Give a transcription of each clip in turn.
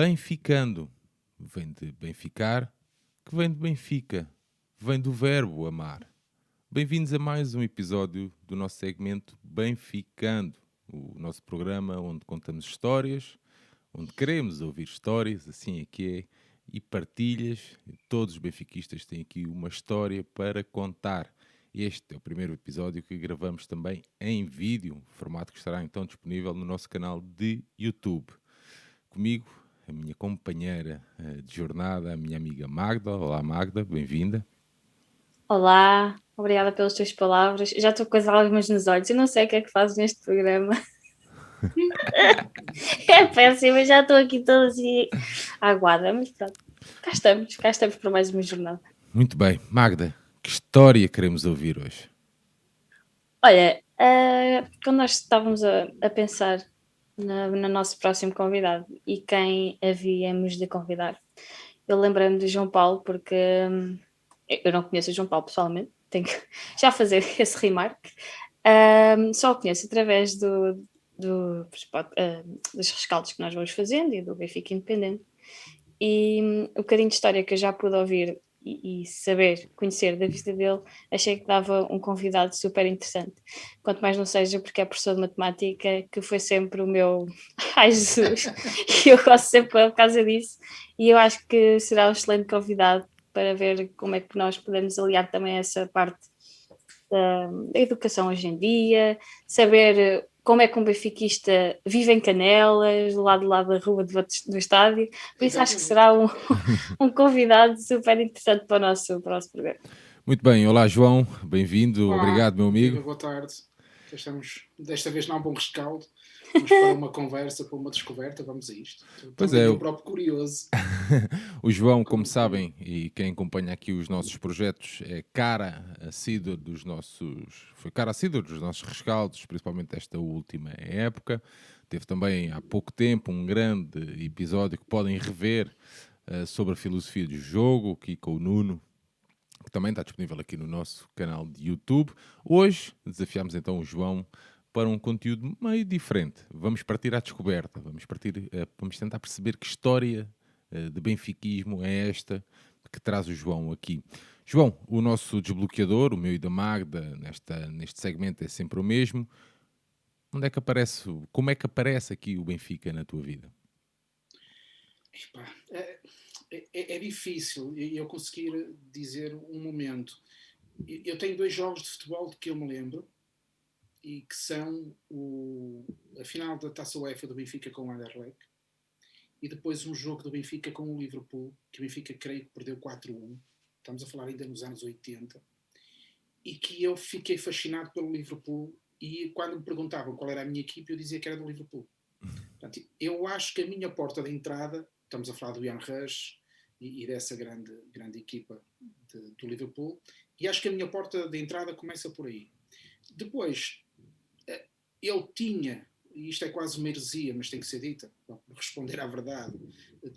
Benficando, vem de benficar, que vem de Benfica, vem do verbo amar. Bem-vindos a mais um episódio do nosso segmento Benficando, o nosso programa onde contamos histórias, onde queremos ouvir histórias, assim é que é, e partilhas. Todos os benfiquistas têm aqui uma história para contar. Este é o primeiro episódio que gravamos também em vídeo, formato que estará então disponível no nosso canal de YouTube. Comigo, a minha companheira de jornada, a minha amiga Magda. Olá Magda, bem-vinda. Olá, obrigada pelas tuas palavras. Já estou com as lágrimas nos olhos. Eu não sei o que é que fazes neste programa. É péssimo, eu já estou aqui toda assim aguada, mas pronto. Cá estamos para mais uma jornada. Muito bem, Magda, que história queremos ouvir hoje? Olha, quando nós estávamos a pensar no nosso próximo convidado e quem havíamos de convidar, eu lembrei-me do João Paulo, porque eu não conheço o João Paulo pessoalmente, tenho que já fazer esse remarque. Só o conheço através dos rescaldos que nós vamos fazendo e do Benfica Independente. E o bocadinho de história que eu já pude ouvir e saber, conhecer da vida dele, achei que dava um convidado super interessante. Quanto mais não seja porque é professor de matemática, que foi sempre o meu ai Jesus, e eu gosto sempre por causa disso, e eu acho que será um excelente convidado para ver como é que nós podemos aliar também essa parte da educação hoje em dia, saber como é que um benfiquista vive em Canelas, do lado da rua do estádio. Por isso acho que Exatamente. será um convidado super interessante para o nosso programa. Muito bem, olá João, bem-vindo, Olá, obrigado meu amigo. viva, boa tarde. Já estamos, desta vez não há um bom rescaldo, mas para uma conversa, para uma descoberta, vamos a isto. Pois Também é, eu próprio curioso. o João, como sabem, e quem acompanha aqui os nossos projetos, é cara assídua foi cara assídua dos nossos rescaldos, principalmente esta última época. Teve também há pouco tempo um grande episódio que podem rever sobre a filosofia do jogo, aqui com o Nuno, que também está disponível aqui no nosso canal de YouTube. Hoje desafiamos então o João para um conteúdo meio diferente. Vamos partir à descoberta, vamos tentar perceber que história de benfiquismo é esta que traz o João aqui. João, o nosso desbloqueador, o meu e da Magda, neste segmento é sempre o mesmo. Como é que aparece aqui o Benfica na tua vida? Epá, é difícil eu conseguir dizer um momento. Eu tenho 2 jogos de futebol de que eu me lembro e que são a final da Taça UEFA do Benfica com o Anderlecht e depois um jogo do Benfica com o Liverpool, que o Benfica creio que perdeu 4-1. Estamos a falar ainda nos anos 80. E que eu fiquei fascinado pelo Liverpool e quando me perguntavam qual era a minha equipe eu dizia que era do Liverpool. Portanto, eu acho que a minha porta de entrada, estamos a falar do Ian Rush e dessa grande equipa do Liverpool, e acho que a minha porta de entrada começa por aí. Depois, eu tinha, e isto é quase uma heresia, mas tem que ser dita, para responder à verdade,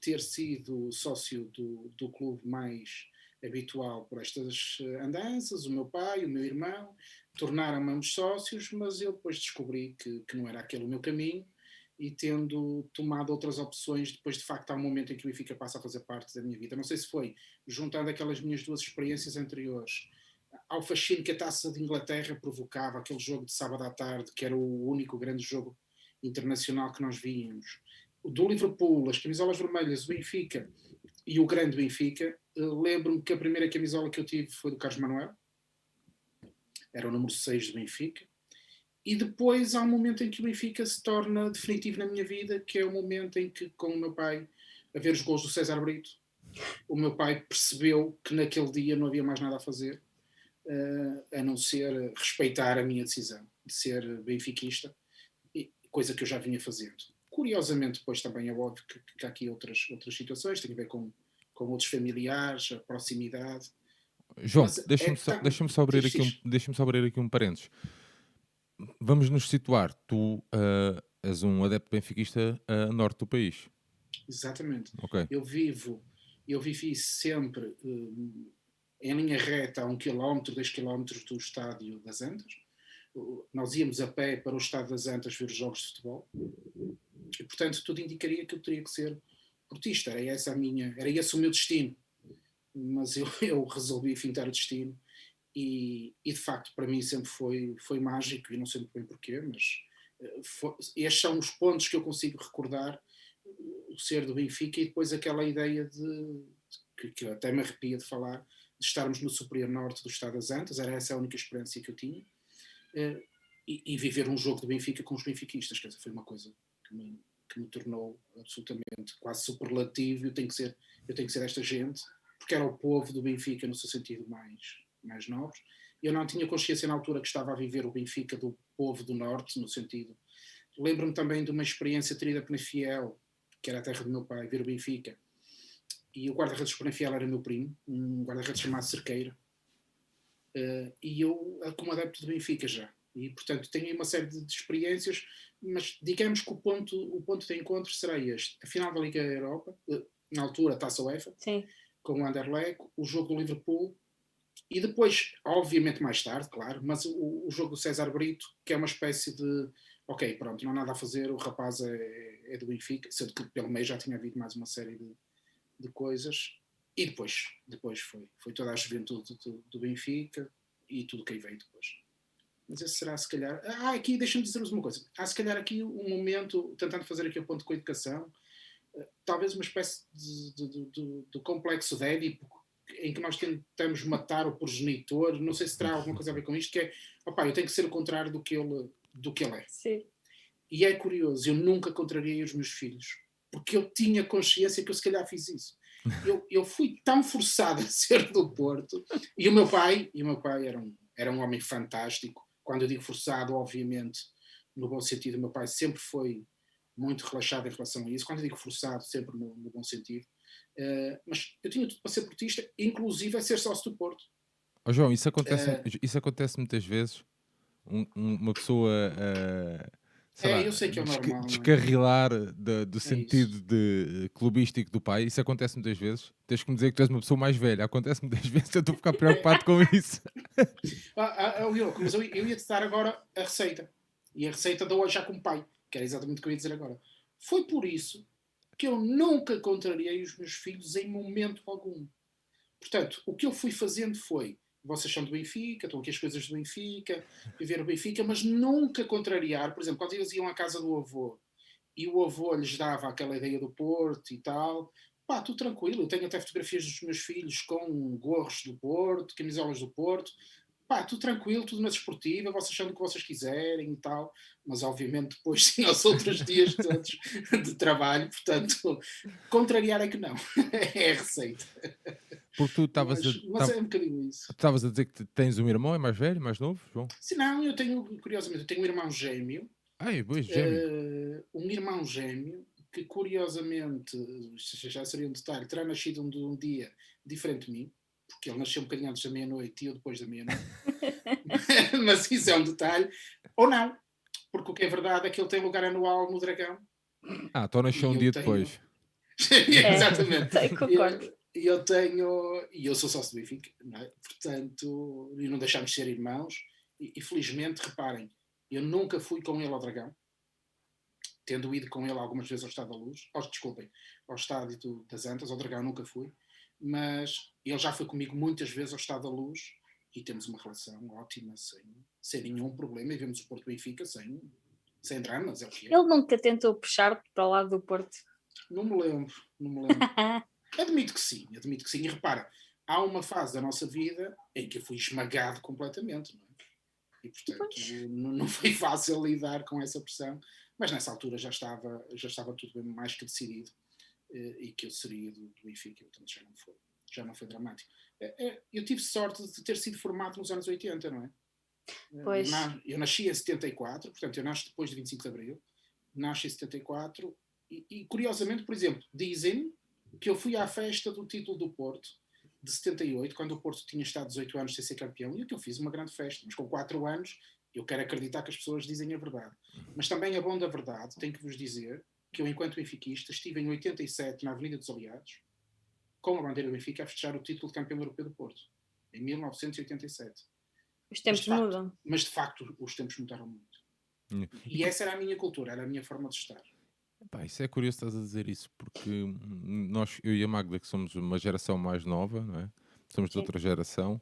ter sido sócio do clube mais habitual por estas andanças, o meu pai, o meu irmão, tornaram-me ambos sócios, mas eu depois descobri que não era aquele o meu caminho e tendo tomado outras opções, depois de facto há um momento em que o Benfica passa a fazer parte da minha vida. Não sei se foi juntando aquelas minhas 2 experiências anteriores ao fascínio que a Taça de Inglaterra provocava, aquele jogo de sábado à tarde, que era o único grande jogo internacional que nós víamos. O do Liverpool, as camisolas vermelhas, o Benfica e o grande Benfica. Lembro-me que a primeira camisola que eu tive foi do Carlos Manuel, era o número 6 do Benfica. E depois há um momento em que o Benfica se torna definitivo na minha vida, que é o momento em que, com o meu pai, a ver os gols do César Brito, o meu pai percebeu que naquele dia não havia mais nada a fazer, a não ser respeitar a minha decisão de ser benfiquista, coisa que eu já vinha fazendo. Curiosamente, depois também é óbvio que há aqui outras situações, tem a ver com outros familiares, a proximidade. João, Mas deixa-me só, deixa-me só abrir aqui um parênteses. Vamos nos situar. Tu és um adepto benfiquista a norte do país. Exatamente. Ok. Eu vivi sempre em linha reta a 1 km, 2 km do estádio das Antas. Nós íamos a pé para o estádio das Antas ver os jogos de futebol. E, portanto, tudo indicaria que eu teria que ser portista, era esse o meu destino. Mas eu resolvi fintar o destino e de facto para mim sempre foi mágico, e não sei muito bem porquê, mas estes são os pontos que eu consigo recordar, o ser do Benfica, e depois aquela ideia que até me arrepia de falar, de estarmos no superior norte do estado das Antas. Era essa a única experiência que eu tinha, e viver um jogo do Benfica com os benfiquistas, quer dizer, foi uma coisa que me tornou absolutamente quase superlativo. Eu tenho que ser esta gente, porque era o povo do Benfica no seu sentido mais nobre. Eu não tinha consciência na altura que estava a viver o Benfica do povo do norte, no sentido... Lembro-me também de uma experiência terida por Penafiel, que era a terra do meu pai, ver o Benfica, e o guarda-redes de Penafiel era meu primo, um guarda-redes chamado Cerqueira, e eu como adepto do Benfica já, e portanto tenho uma série de experiências, mas digamos que o ponto de encontro será este: a final da Liga Europa, na altura Taça UEFA, Sim. com o Anderlecht, o jogo do Liverpool, e depois, obviamente mais tarde, claro, mas o jogo do César Brito, que é uma espécie de ok, pronto, não há nada a fazer, o rapaz é do Benfica, sendo que pelo meio já tinha havido mais uma série de coisas, e depois foi toda a juventude do Benfica e tudo o que aí veio depois. Mas esse será, se calhar... aqui deixa-me dizer-vos uma coisa. Há, se calhar, aqui um momento, tentando fazer aqui um ponto com a educação, talvez uma espécie de complexo de Édipo, em que nós tentamos matar o progenitor. Não sei se terá alguma coisa a ver com isto, que é, eu tenho que ser o contrário do que ele é. Sim. E é curioso, eu nunca contrariei os meus filhos, porque eu tinha consciência que eu se calhar fiz isso. Eu fui tão forçado a ser do Porto, e o meu pai era um homem fantástico. Quando eu digo forçado, obviamente, no bom sentido, o meu pai sempre foi muito relaxado em relação a isso. Quando eu digo forçado, sempre no bom sentido. Mas eu tinha tudo para ser portista, inclusive a ser sócio do Porto. João, isso acontece muitas vezes. Uma pessoa, sei lá, Eu sei que é o normal. descarrilar do sentido isso. clubístico do pai. Isso acontece muitas vezes. Tens que me dizer que tu és uma pessoa mais velha. Acontece muitas vezes. Eu estou a ficar preocupado com isso. Mas eu ia-te dar agora a receita. E a receita dou já com o pai, que era exatamente o que eu ia dizer agora. Foi por isso que eu nunca contrariei os meus filhos em momento algum. Portanto, o que eu fui fazendo foi: vocês são do Benfica, estão aqui as coisas do Benfica, viver o Benfica, mas nunca contrariar. Por exemplo, quando eles iam à casa do avô e o avô lhes dava aquela ideia do Porto e tal, tudo tranquilo. Eu tenho até fotografias dos meus filhos com gorros do Porto, camisolas do Porto. Tudo tranquilo, tudo na desportiva, vocês são do que vocês quiserem e tal, mas obviamente depois tinha os outros dias todos de trabalho, portanto, contrariar é que não, é a receita. Porque tu mas é um bocadinho isso. Estavas a dizer que tens um irmão, é mais velho, mais novo, João? Se não, curiosamente, eu tenho um irmão gêmeo. Pois, gêmeo. Um irmão gêmeo que, curiosamente, já seria um detalhe, terá nascido um dia diferente de mim, porque ele nasceu um bocadinho antes da meia-noite e eu depois da meia-noite. Mas isso é um detalhe. Ou não, porque o que é verdade é que ele tem lugar anual no Dragão. Então nasceu um dia depois. Exatamente. Concordo. E eu sou sócio do Benfica, não é? Portanto, e não deixámos de ser irmãos, e felizmente, reparem, eu nunca fui com ele ao Dragão, tendo ido com ele algumas vezes ao Estádio da Luz, ao Estádio das Antas. Ao Dragão nunca fui, mas ele já foi comigo muitas vezes ao Estádio da Luz, e temos uma relação ótima, sem nenhum problema, e vemos o Porto Benfica sem dramas, é o que é. Ele nunca tentou puxar-te para o lado do Porto? Não me lembro. Admito que sim, e repara, há uma fase da nossa vida em que eu fui esmagado completamente, não é? E portanto não foi fácil lidar com essa pressão, mas nessa altura já estava tudo bem mais que decidido, e que eu seria do Benfica, portanto já não foi dramático. Eu tive sorte de ter sido formado nos anos 80, não é? Pois. Eu nasci em 74, portanto eu nasci depois de 25 de Abril, nasci em 74, e curiosamente, por exemplo, dizem que eu fui à festa do título do Porto de 78, quando o Porto tinha estado 18 anos sem ser campeão, e que eu fiz uma grande festa, mas com 4 anos eu quero acreditar que as pessoas dizem a verdade. Mas também a bom da verdade, tenho que vos dizer que eu, enquanto benfiquista, estive em 87 na Avenida dos Aliados, com a bandeira do Benfica, a festejar o título de campeão europeu do Porto, em 1987. Os tempos mudam. Mas de facto os tempos mudaram muito. E essa era a minha cultura, era a minha forma de estar. Pá, isso é curioso estás a dizer isso, porque nós, eu e a Magda, que somos uma geração mais nova, não é? Somos de Sim. outra geração,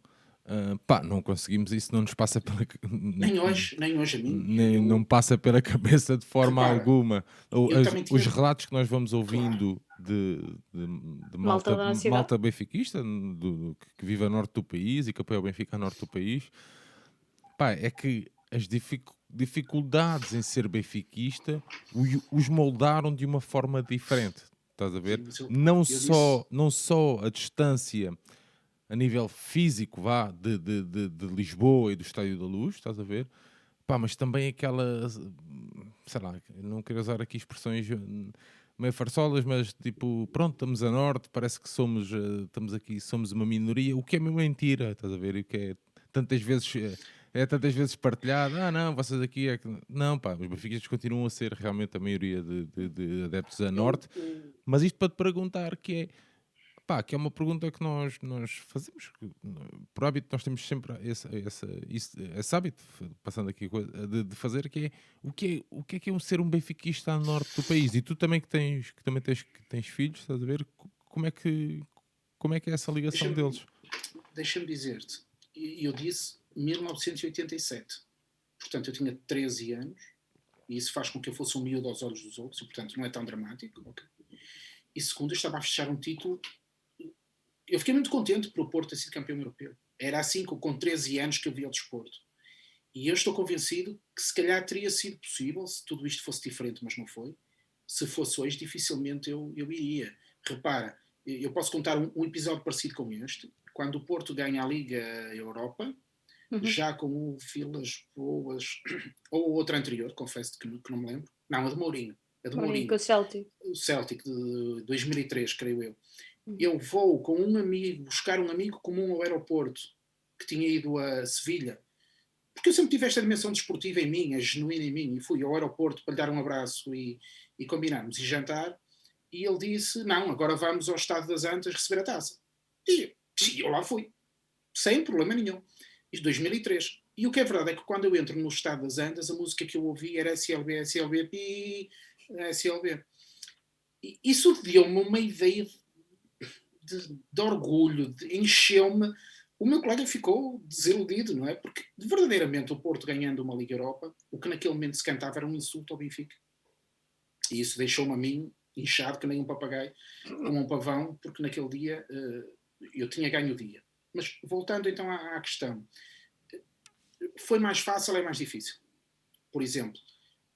pá, não conseguimos isso, não nos passa pela, Nem hoje a mim. não passa pela cabeça de forma Repara, alguma. eu também Os tinha. relatos que nós vamos Claro, ouvindo de Malta da nossa cidade. malta benfiquista, que vive a norte do país e que apoia o Benfica a norte do país, pá, é que as dificuldades em ser benfiquista os moldaram de uma forma diferente. Estás a ver? sim, mas eu disse. Não só a distância a nível físico, vá, de Lisboa e do Estádio da Luz, estás a ver? Pá, mas também aquela, sei lá, não quero usar aqui expressões meio farsolas, mas tipo, pronto, estamos a norte, parece que somos, estamos aqui, somos uma minoria, o que é mesmo mentira, estás a ver? E o que é tantas vezes, é tantas vezes partilhado, não, vocês aqui é que... Não, pá, os benfiquistas continuam a ser realmente a maioria de adeptos a norte, mas isto para te perguntar que é, pá, que é uma pergunta que nós fazemos, por hábito nós temos sempre esse hábito, passando aqui, de fazer, o que é ser um benfiquista a norte do país? E tu também que tens filhos, estás a ver, como é que é essa ligação Deixa-me deles? deixa dizer-te. Eu disse 1987. Portanto, eu tinha 13 anos. E isso faz com que eu fosse um miúdo aos olhos dos outros. E, portanto, não é tão dramático. Okay? E segundo, eu estava a fechar um título. Eu fiquei muito contente por o Porto ter sido campeão europeu. Era assim com 13 anos que eu via o desporto. E eu estou convencido que se calhar teria sido possível se tudo isto fosse diferente, mas não foi. Se fosse hoje, dificilmente eu iria. Repara, eu posso contar um episódio parecido com este. Quando o Porto ganha a Liga Europa, Uhum. já com o Vilas Boas, ou outra anterior, confesso que não me lembro. Não, a de Mourinho. A de Mourinho com Mourinho. o Celtic. O Celtic de 2003, creio eu. Uhum. Eu vou com um amigo, buscar um amigo comum ao aeroporto, que tinha ido a Sevilha, porque eu sempre tive esta dimensão desportiva em mim, a genuína em mim, e fui ao aeroporto para lhe dar um abraço e combinarmos e jantar, e ele disse, não, agora vamos ao Estado das Antas receber a taça. E eu lá fui, sem problema nenhum. Isto 2003. E o que é verdade é que quando eu entro no Estado das Antas, a música que eu ouvi era SLB, SLB, pi, SLB. E isso deu-me uma ideia de orgulho, encheu-me. O meu colega ficou desiludido, não é? Porque verdadeiramente o Porto ganhando uma Liga Europa, o que naquele momento se cantava era um insulto ao Benfica. E isso deixou-me a mim inchado que nem um papagaio com um pavão, porque naquele dia eu tinha ganho o dia. Mas voltando então à questão, foi mais fácil ou é mais difícil? Por exemplo,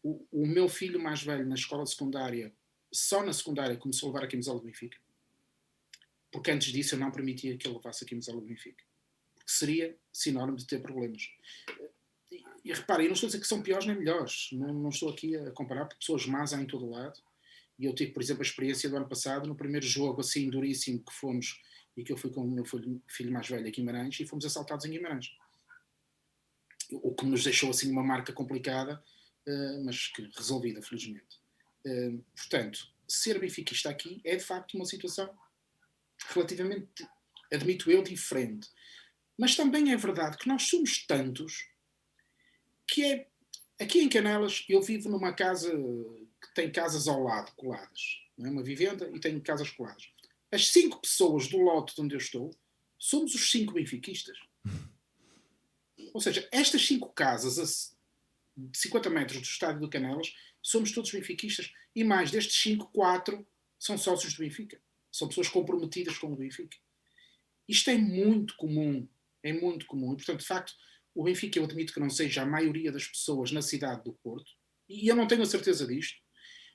o meu filho mais velho na escola secundária, só na secundária começou a levar a camisola do Benfica, porque antes disso eu não permitia que ele levasse a camisola do Benfica, porque seria sinónimo de ter problemas. E repara, eu não estou a dizer que são piores nem melhores, não estou aqui a comparar, porque pessoas más há em todo lado, e eu tive, por exemplo, a experiência do ano passado, no primeiro jogo assim duríssimo que fomos, e que eu fui com o meu filho mais velho a Guimarães, e fomos assaltados em Guimarães. O que nos deixou assim uma marca complicada, mas que resolvida, felizmente. Portanto, ser benfiquista aqui é de facto uma situação relativamente, admito eu, diferente. Mas também é verdade que nós somos tantos que é. Aqui em Canelas, eu vivo numa casa que tem casas ao lado, coladas. Não é uma vivenda e tem casas coladas. As 5 pessoas do lote onde eu estou somos os 5 benfiquistas. Ou seja, estas 5 casas a 50 metros do estádio do Canelas somos todos benfiquistas e mais destes 5, 4 são sócios do Benfica. São pessoas comprometidas com o Benfica. Isto é muito comum. É muito comum. E, portanto, de facto, o Benfica, eu admito que não seja a maioria das pessoas na cidade do Porto, e eu não tenho a certeza disto.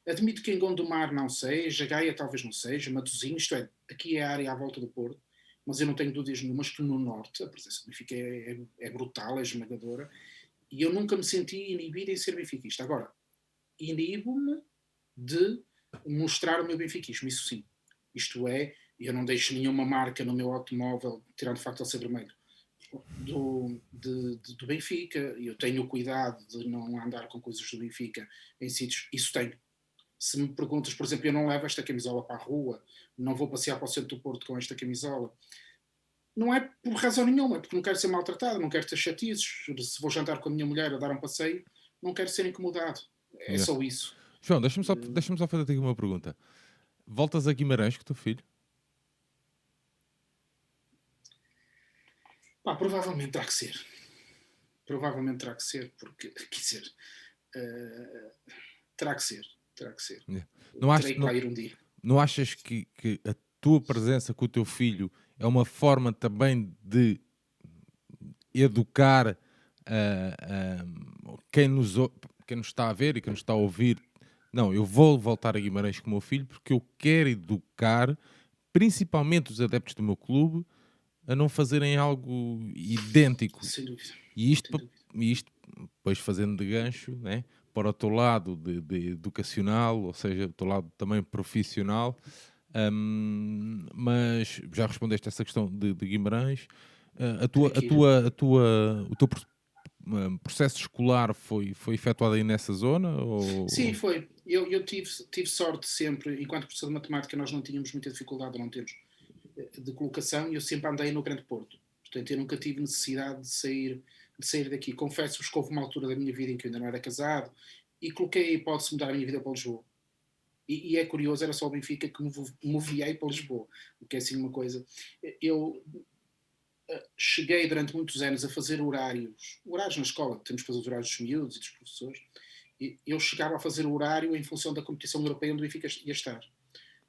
Admito que em Gondomar não seja, Gaia talvez não seja, Matosinhos, isto é, aqui é a área à volta do Porto, mas eu não tenho dúvidas nenhumas que no Norte a presença do Benfica é brutal, é esmagadora, e eu nunca me senti inibido em ser benfiquista. Agora, inibo-me de mostrar o meu benfiquismo, isso sim. Isto é, eu não deixo nenhuma marca no meu automóvel, tirando de facto ao ser vermelho, do Benfica. Eu tenho o cuidado de não andar com coisas do Benfica em sítios, isso tenho. Se me perguntas, por exemplo, eu não levo esta camisola para a rua, não vou passear para o centro do Porto com esta camisola, não é por razão nenhuma, é porque não quero ser maltratado, não quero ter chatices, se vou jantar com a minha mulher a dar um passeio, não quero ser incomodado. É Yeah. só isso. João, deixa-me só fazer-te aqui uma pergunta. Voltas a Guimarães com o teu filho? Pá, provavelmente terá que ser. Provavelmente terá que ser, porque, quer dizer, terá que ser. Terá que ser. Yeah. Não, Terei que lá ir um dia. não achas que a tua presença com o teu filho é uma forma também de educar quem nos está a ver e quem nos está a ouvir? Não, eu vou voltar a Guimarães com o meu filho porque eu quero educar principalmente os adeptos do meu clube a não fazerem algo idêntico. Sem dúvida. E isto, Sem dúvida. depois fazendo de gancho, né, para o teu lado de educacional, ou seja, o teu lado também profissional. Mas já respondeste essa questão de Guimarães. O teu processo escolar foi efetuado aí nessa zona? Sim, foi. Eu tive sorte sempre, enquanto professor de matemática, nós não tínhamos muita dificuldade, não temos, de colocação, e eu sempre andei no Grande Porto. Portanto, eu nunca tive necessidade de sair daqui. Confesso-vos que houve uma altura da minha vida em que eu ainda não era casado e coloquei a hipótese de mudar a minha vida para Lisboa. E é curioso, era só o Benfica que me moviei para Lisboa, o que é assim uma coisa. Eu cheguei durante muitos anos a fazer horários na escola, temos que fazer os horários dos miúdos e dos professores, e eu chegava a fazer o horário em função da competição europeia onde o Benfica ia estar.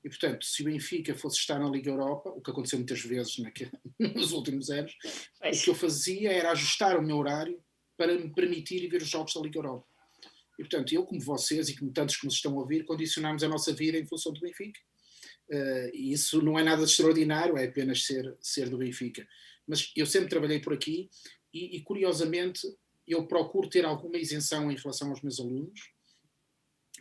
E, portanto, se o Benfica fosse estar na Liga Europa, o que aconteceu muitas vezes nos últimos anos, o que eu fazia era ajustar o meu horário para me permitir ir ver os jogos da Liga Europa. E, portanto, eu, como vocês e como tantos que nos estão a ouvir, condicionámos a nossa vida em função do Benfica. E isso não é nada de extraordinário, é apenas ser do Benfica. Mas eu sempre trabalhei por aqui e curiosamente, eu procuro ter alguma isenção em relação aos meus alunos,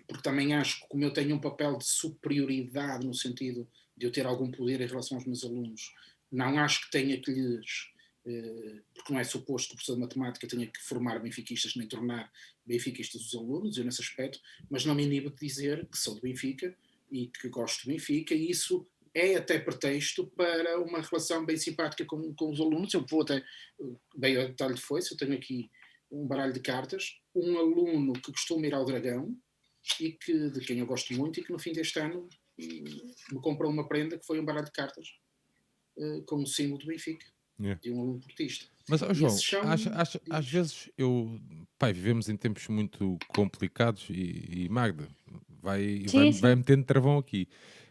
porque também acho que, como eu tenho um papel de superioridade no sentido de eu ter algum poder em relação aos meus alunos, não acho que tenha que lhes, porque não é suposto que o professor de matemática tenha que formar benfiquistas nem tornar benfiquistas os alunos, eu nesse aspecto, mas não me inibo de dizer que sou do Benfica e que gosto do Benfica, e isso é até pretexto para uma relação bem simpática com os alunos. Eu vou até, bem ao detalhe de foice, eu tenho aqui um baralho de cartas, um aluno que costuma ir ao Dragão, e de quem eu gosto muito, e que no fim deste ano me comprou uma prenda que foi um baralho de cartas com o símbolo do Benfica, de um aluno portista. Mas, João, às vezes vivemos em tempos muito complicados e Magda, vai metendo travão aqui.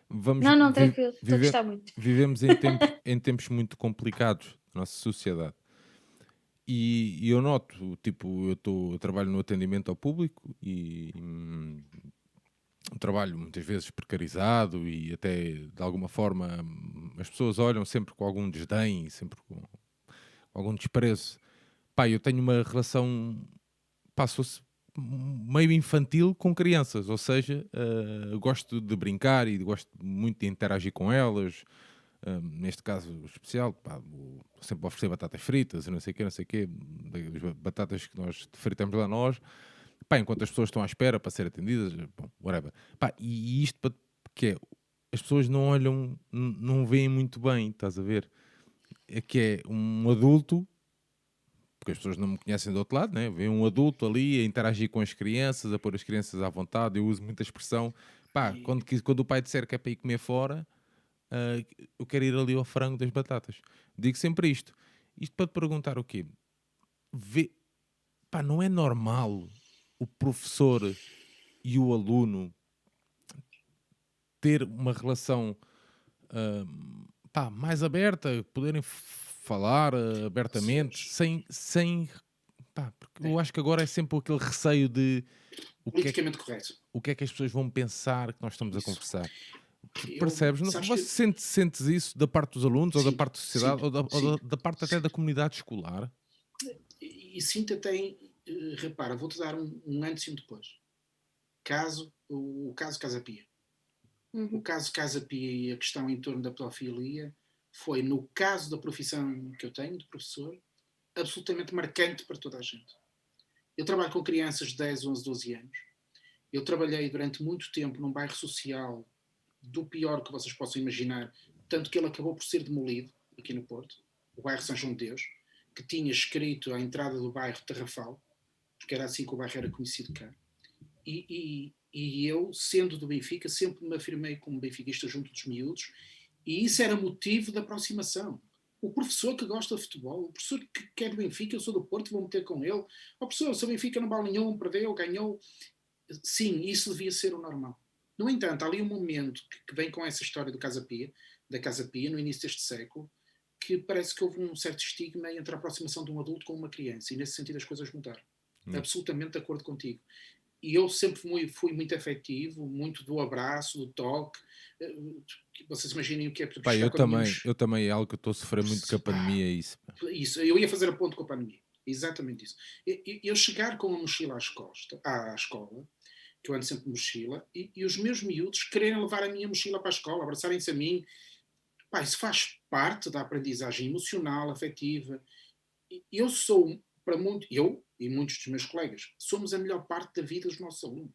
Não, tranquilo, estou a gostar muito. Vivemos em tempos muito complicados da nossa sociedade. E eu noto, tipo, eu trabalho no atendimento ao público e um trabalho muitas vezes precarizado e até de alguma forma as pessoas olham sempre com algum desdém, sempre com algum desprezo. Eu tenho uma relação, passou-se meio infantil com crianças, ou seja, gosto de brincar e gosto muito de interagir com elas. Neste caso especial, sempre oferecer batatas fritas e não sei o quê, as batatas que nós fritamos lá nós, enquanto as pessoas estão à espera para ser atendidas, whatever. E isto porque as pessoas não olham, não veem muito bem, estás a ver? É que é um adulto, porque as pessoas não me conhecem do outro lado, né? Vê um adulto ali a interagir com as crianças, a pôr as crianças à vontade. Eu uso muita expressão, quando o pai disser que é para ir comer fora, eu quero ir ali ao frango das batatas. Digo sempre isto para te perguntar o quê? Não é normal o professor e o aluno ter uma relação mais aberta, poderem falar abertamente, sem porque eu acho que agora é sempre aquele receio de politicamente correto. O que é que as pessoas vão pensar que nós estamos a conversar? Eu, Percebes? Você sentes isso da parte dos alunos, ou da parte da sociedade, ou da parte até da comunidade escolar? E sinto até, repara, vou-te dar um antes e um depois. O caso Casa Pia. O caso Casa Pia e a questão em torno da pedofilia foi, no caso da profissão que eu tenho, de professor, absolutamente marcante para toda a gente. Eu trabalho com crianças de 10, 11, 12 anos. Eu trabalhei durante muito tempo num bairro social do pior que vocês possam imaginar, tanto que ele acabou por ser demolido, aqui no Porto, o bairro São João de Deus, que tinha escrito à entrada do bairro Tarrafal, porque era assim que o bairro era conhecido cá. E E eu, sendo do Benfica, sempre me afirmei como benfiquista junto dos miúdos, e isso era motivo de aproximação. O professor que gosta de futebol, o professor que é do Benfica, eu sou do Porto, vou meter com ele. O professor, se o Benfica não vale nenhum, perdeu, ganhou. Sim, isso devia ser o normal. No entanto, há ali um momento que vem com essa história da Casa Pia, no início deste século, que parece que houve um certo estigma entre a aproximação de um adulto com uma criança, e nesse sentido as coisas mudaram. Absolutamente de acordo contigo. E eu sempre fui muito afetivo, muito do abraço, do toque. Vocês imaginem o que é para Pá, buscar eu também é algo que eu estou a sofrer muito com a pandemia, é isso. Isso, eu ia fazer a ponto com a pandemia. Exatamente isso. Eu chegar com a mochila à escola, que eu ando sempre de mochila, e os meus miúdos quererem levar a minha mochila para a escola, abraçarem-se a mim. Pá, isso faz parte da aprendizagem emocional, afetiva. Eu sou, para muito, eu e muitos dos meus colegas, somos a melhor parte da vida dos nossos alunos.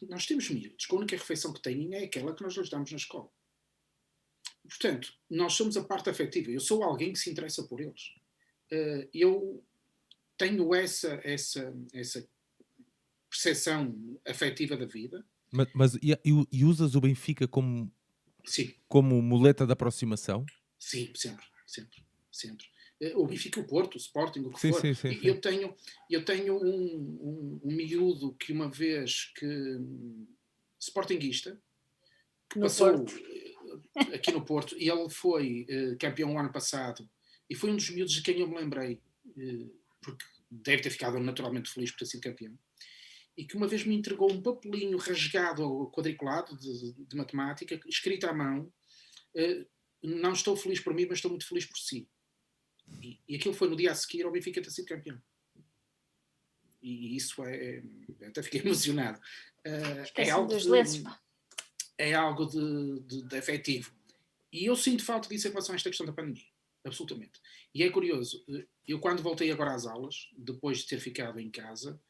Nós temos miúdos que a única refeição que têm é aquela que nós lhes damos na escola. Portanto, nós somos a parte afetiva. Eu sou alguém que se interessa por eles. Eu tenho essa percepção afetiva da vida. E usas o Benfica como, Sim. como muleta de aproximação? Sim, sempre. O Benfica, o Porto, o Sporting, o que Sim, for. sim, sim, sim. Eu tenho um miúdo que uma vez sportinguista, que No passou Porto. aqui no Porto, e ele foi campeão o ano passado, e foi um dos miúdos de quem eu me lembrei, porque deve ter ficado naturalmente feliz por ter sido campeão, e que uma vez me entregou um papelinho rasgado, quadriculado, de matemática, escrito à mão. Não estou feliz por mim, mas estou muito feliz por si. E aquilo foi no dia a seguir ao Benfica ter sido campeão. E isso até fiquei emocionado. É algo dos lenços, pá. É algo de afetivo. E eu sinto falta disso em relação a esta questão da pandemia. Absolutamente. E é curioso, eu quando voltei agora às aulas, depois de ter ficado em casa,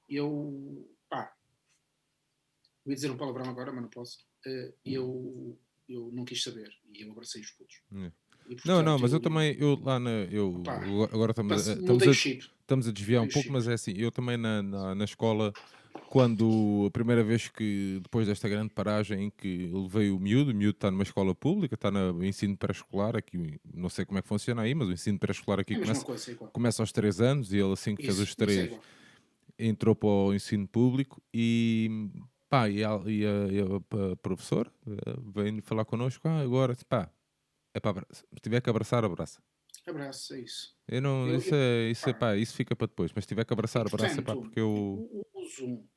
eu ia dizer um palavrão agora, mas não posso. Eu não quis saber e eu abracei os putos. E, portanto, não, mas eu também, agora mudei o chip. estamos a desviar um pouco, mas é assim, eu também na escola, quando a primeira vez que, depois desta grande paragem em que levei o miúdo está numa escola pública, está no ensino pré-escolar, aqui, não sei como é que funciona aí, mas o ensino pré-escolar aqui É a mesma coisa, é igual. começa aos 3 anos, e ele assim que fez os Isso é 3 igual. entrou para o ensino público e pá, e a professora veio falar connosco, agora, pá, se tiver que abraçar, abraça. Abraço, é isso. Eu não, isso fica para depois, mas se tiver que abraçar, E, abraça, pá, portanto, porque eu...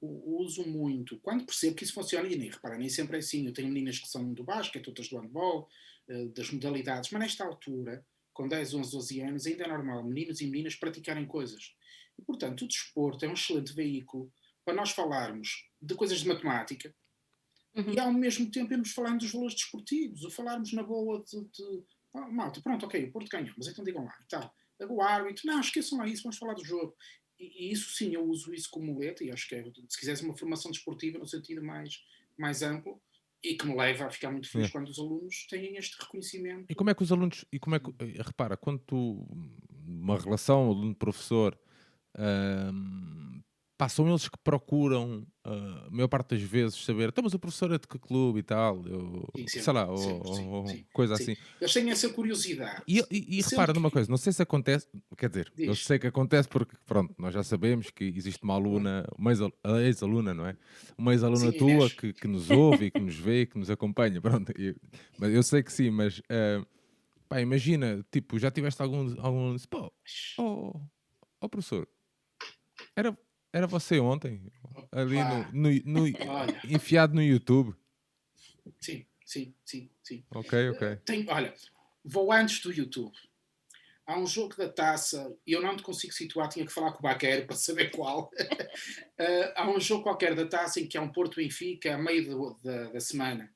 uso muito. Quando percebo que isso funciona, e nem repara, nem sempre é assim. Eu tenho meninas que são do basquete, outras do handball, das modalidades, mas nesta altura, com 10, 11, 12 anos, ainda é normal meninos e meninas praticarem coisas. E, portanto, o desporto é um excelente veículo para nós falarmos de coisas de matemática e, ao mesmo tempo, irmos falando dos valores desportivos, ou falarmos na boa malta, pronto, ok, o Porto ganhou, mas então digam lá, e tal. O árbitro, não, esqueçam lá isso, vamos falar do jogo. E isso sim, eu uso isso como muleta, e acho que se quiseres uma formação desportiva no sentido mais amplo, e que me leva a ficar muito feliz quando os alunos têm este reconhecimento. E como é que os alunos, repara, quando uma relação aluno-professor, são eles que procuram, a maior parte das vezes, saber, então, mas o professor é de que clube e tal, sei lá, Sim, coisa sim. assim. Eles têm essa curiosidade. E repara numa coisa, não sei se acontece, quer dizer, eu sei que acontece porque, pronto, nós já sabemos que existe uma aluna, uma ex-aluna, não é? Uma ex-aluna tua que nos ouve e que nos vê, que nos acompanha, pronto. Mas eu sei que sim, mas pá, imagina, tipo, já tiveste algum pô, professor, era você ontem, ali enfiado no YouTube. Sim. Ok. Olha, vou antes do YouTube. Há um jogo da taça, e eu não te consigo situar, tinha que falar com o Baquer para saber qual. Há um jogo qualquer da taça em que há um Porto Benfica a meio da semana.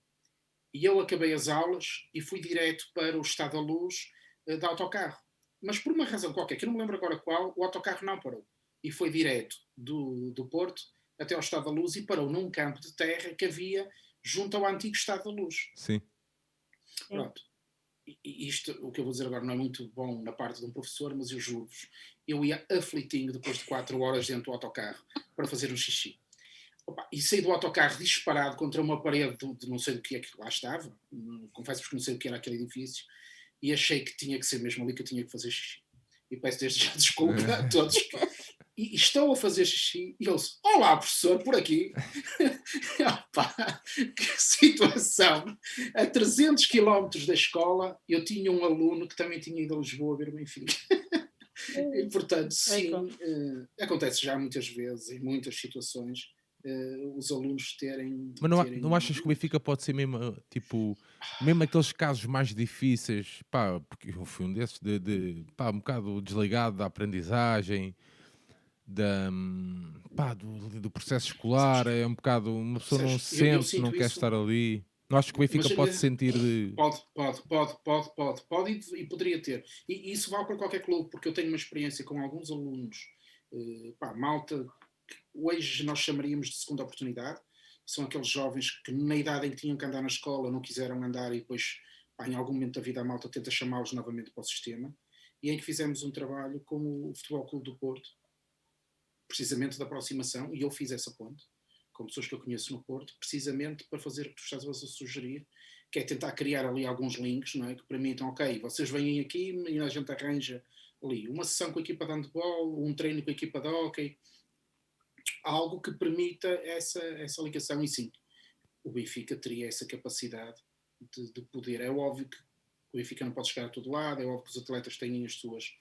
E eu acabei as aulas e fui direto para o Estado da Luz de autocarro. Mas por uma razão qualquer, que eu não me lembro agora qual, o autocarro não parou. E foi direto do Porto até ao Estado da Luz e parou num campo de terra que havia junto ao antigo Estado da Luz. Sim. Pronto. E isto, o que eu vou dizer agora, não é muito bom na parte de um professor, mas eu juro-vos, eu ia aflitinho depois de 4 horas dentro do autocarro para fazer um xixi. Opa, e saí do autocarro disparado contra uma parede de não sei do que é que lá estava. Confesso-vos que não sei o que era aquele edifício. E achei que tinha que ser mesmo ali que eu tinha que fazer xixi. E peço desde já desculpa a todos. E estou a fazer xixi e ouço: olá, professor, por aqui. Opa, que situação! A 300 quilómetros da escola, eu tinha um aluno que também tinha ido a Lisboa ver o Benfica. E, portanto, sim, acontece já muitas vezes, em muitas situações, os alunos terem. Mas não achas que o Benfica pode ser mesmo, tipo, mesmo aqueles casos mais difíceis, pá, porque eu fui um desses, pá, um bocado desligado da aprendizagem, pá, do processo escolar, é um bocado, uma pessoa não Sérgio, se eu sente, não sinto quer isso. estar ali. Não acho que o Benfica pode sentir de... Pode e poderia ter. E isso vale para qualquer clube, porque eu tenho uma experiência com alguns alunos, pá, malta, que hoje nós chamaríamos de segunda oportunidade. São aqueles jovens que na idade em que tinham que andar na escola não quiseram andar e depois, pá, em algum momento da vida a malta tenta chamá-los novamente para o sistema. E em que fizemos um trabalho com o Futebol Clube do Porto, precisamente da aproximação, e eu fiz essa ponte com pessoas que eu conheço no Porto, precisamente para fazer o que tu estás a sugerir, que é tentar criar ali alguns links, não é? Que permitam, ok, vocês vêm aqui e a gente arranja ali uma sessão com a equipa de handball, um treino com a equipa de hockey, algo que permita essa ligação. E sim, o Benfica teria essa capacidade de poder. É óbvio que o Benfica não pode chegar a todo lado, é óbvio que os atletas têm as suas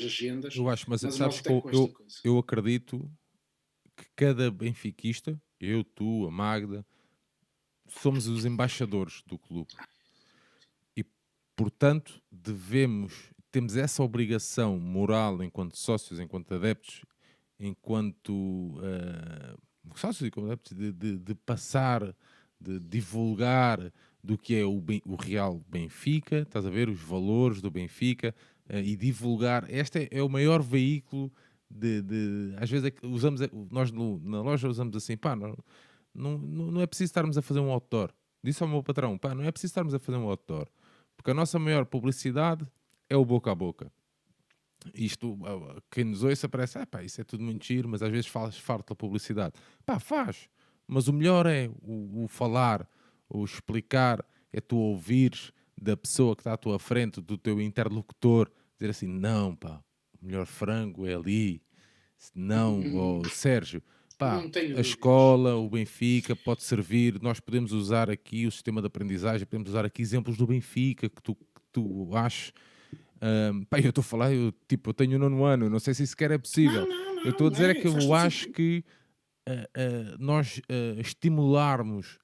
agendas, Eu acho, mas mas sabes nós que até com esta coisa. eu acredito que cada benfiquista, eu, tu, a Magda, somos os embaixadores do clube. E, portanto, temos essa obrigação moral enquanto sócios, enquanto adeptos, enquanto sócios e como adeptos, de passar, de divulgar do que é o real Benfica, estás a ver, os valores do Benfica, e divulgar. Este é o maior veículo às vezes usamos, nós na loja usamos assim, pá, não é preciso estarmos a fazer um outdoor. Disse ao meu patrão, pá, não é preciso estarmos a fazer um outdoor, porque a nossa maior publicidade é o boca a boca. Isto, quem nos ouça parece, pá, isso é tudo muito giro, mas às vezes faz farta publicidade. Pá, faz, mas o melhor é o falar, o explicar, é tu ouvires da pessoa que está à tua frente, do teu interlocutor, dizer assim, não, pá, o melhor frango é ali, não, Sérgio, pá, Não tenho a dúvidas. escola, o Benfica pode servir, nós podemos usar aqui o sistema de aprendizagem, podemos usar aqui exemplos do Benfica que tu achas. Pá, eu estou a falar, eu tenho o 9º ano, não sei se isso sequer é possível. Eu estou a Não dizer é é, que faz eu todo acho sentido. que nós estimularmos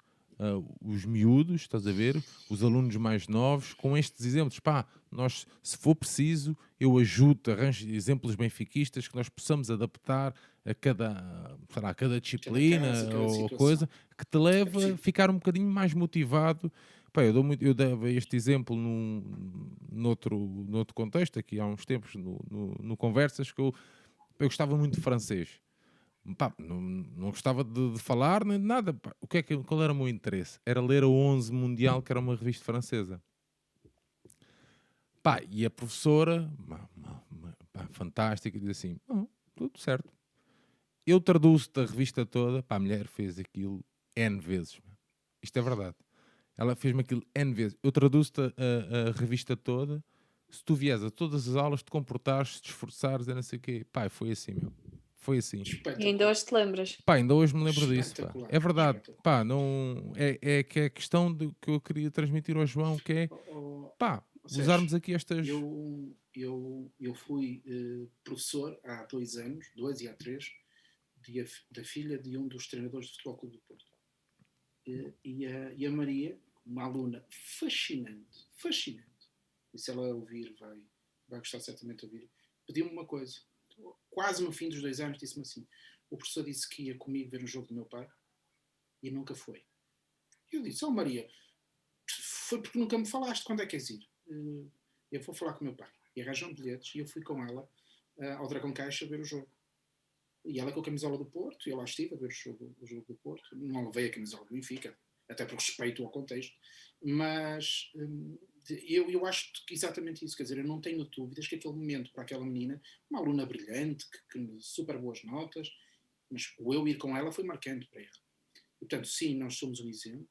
os miúdos, estás a ver, os alunos mais novos, com estes exemplos. Pá, nós, se for preciso, eu ajudo, arranjo exemplos benfiquistas que nós possamos adaptar a sei lá, a cada Cada caso, disciplina cada ou situação. coisa, que te É leva a possível. ficar um bocadinho mais motivado. Pá, eu dava este exemplo noutro contexto, aqui há uns tempos, no Conversas, que eu gostava muito de francês. Pá, não gostava de falar nem de nada. Pá. Qual era o meu interesse? Era ler a 11 Mundial, que era uma revista francesa. Pá, e a professora, pá, fantástica, diz assim: tudo certo. Eu traduzo-te a revista toda. Pá, a mulher fez aquilo N vezes. Isto é verdade. Ela fez-me aquilo N vezes. Eu traduzo-te a revista toda. Se tu vieres a todas as aulas, te comportares, te esforçares, é não sei o quê. Pá, foi assim, meu. Foi assim. E ainda Espetacular. hoje te lembras? Pá, ainda hoje me lembro disso, pá. Espetacular. É verdade, Espetacular. pá, não... É que é a questão que eu queria transmitir ao João, que é, pá, Sérgio, usarmos aqui estas... eu fui professor há 2 anos, 2 e há 3, da filha de um dos treinadores do Futebol Clube do Porto. E a Maria, uma aluna fascinante, fascinante, e se ela ouvir, vai gostar certamente de ouvir, pediu-me uma coisa. Quase no fim dos 2 anos, disse-me assim: o professor disse que ia comigo ver um jogo do meu pai e nunca foi. Eu disse: Maria, foi porque nunca me falaste, quando é que queres ir? Eu vou falar com o meu pai. E arranjam bilhetes e eu fui com ela ao Dragão Caixa ver o jogo. E ela com a camisola do Porto, e eu lá estive a ver o jogo do Porto. Não levei a camisola do Benfica, até por respeito ao contexto. Mas eu acho que exatamente isso. Quer dizer, eu não tenho dúvidas que aquele momento para aquela menina, uma aluna brilhante, que super boas notas, mas o eu ir com ela foi marcante para ela. E, portanto, sim, nós somos um exemplo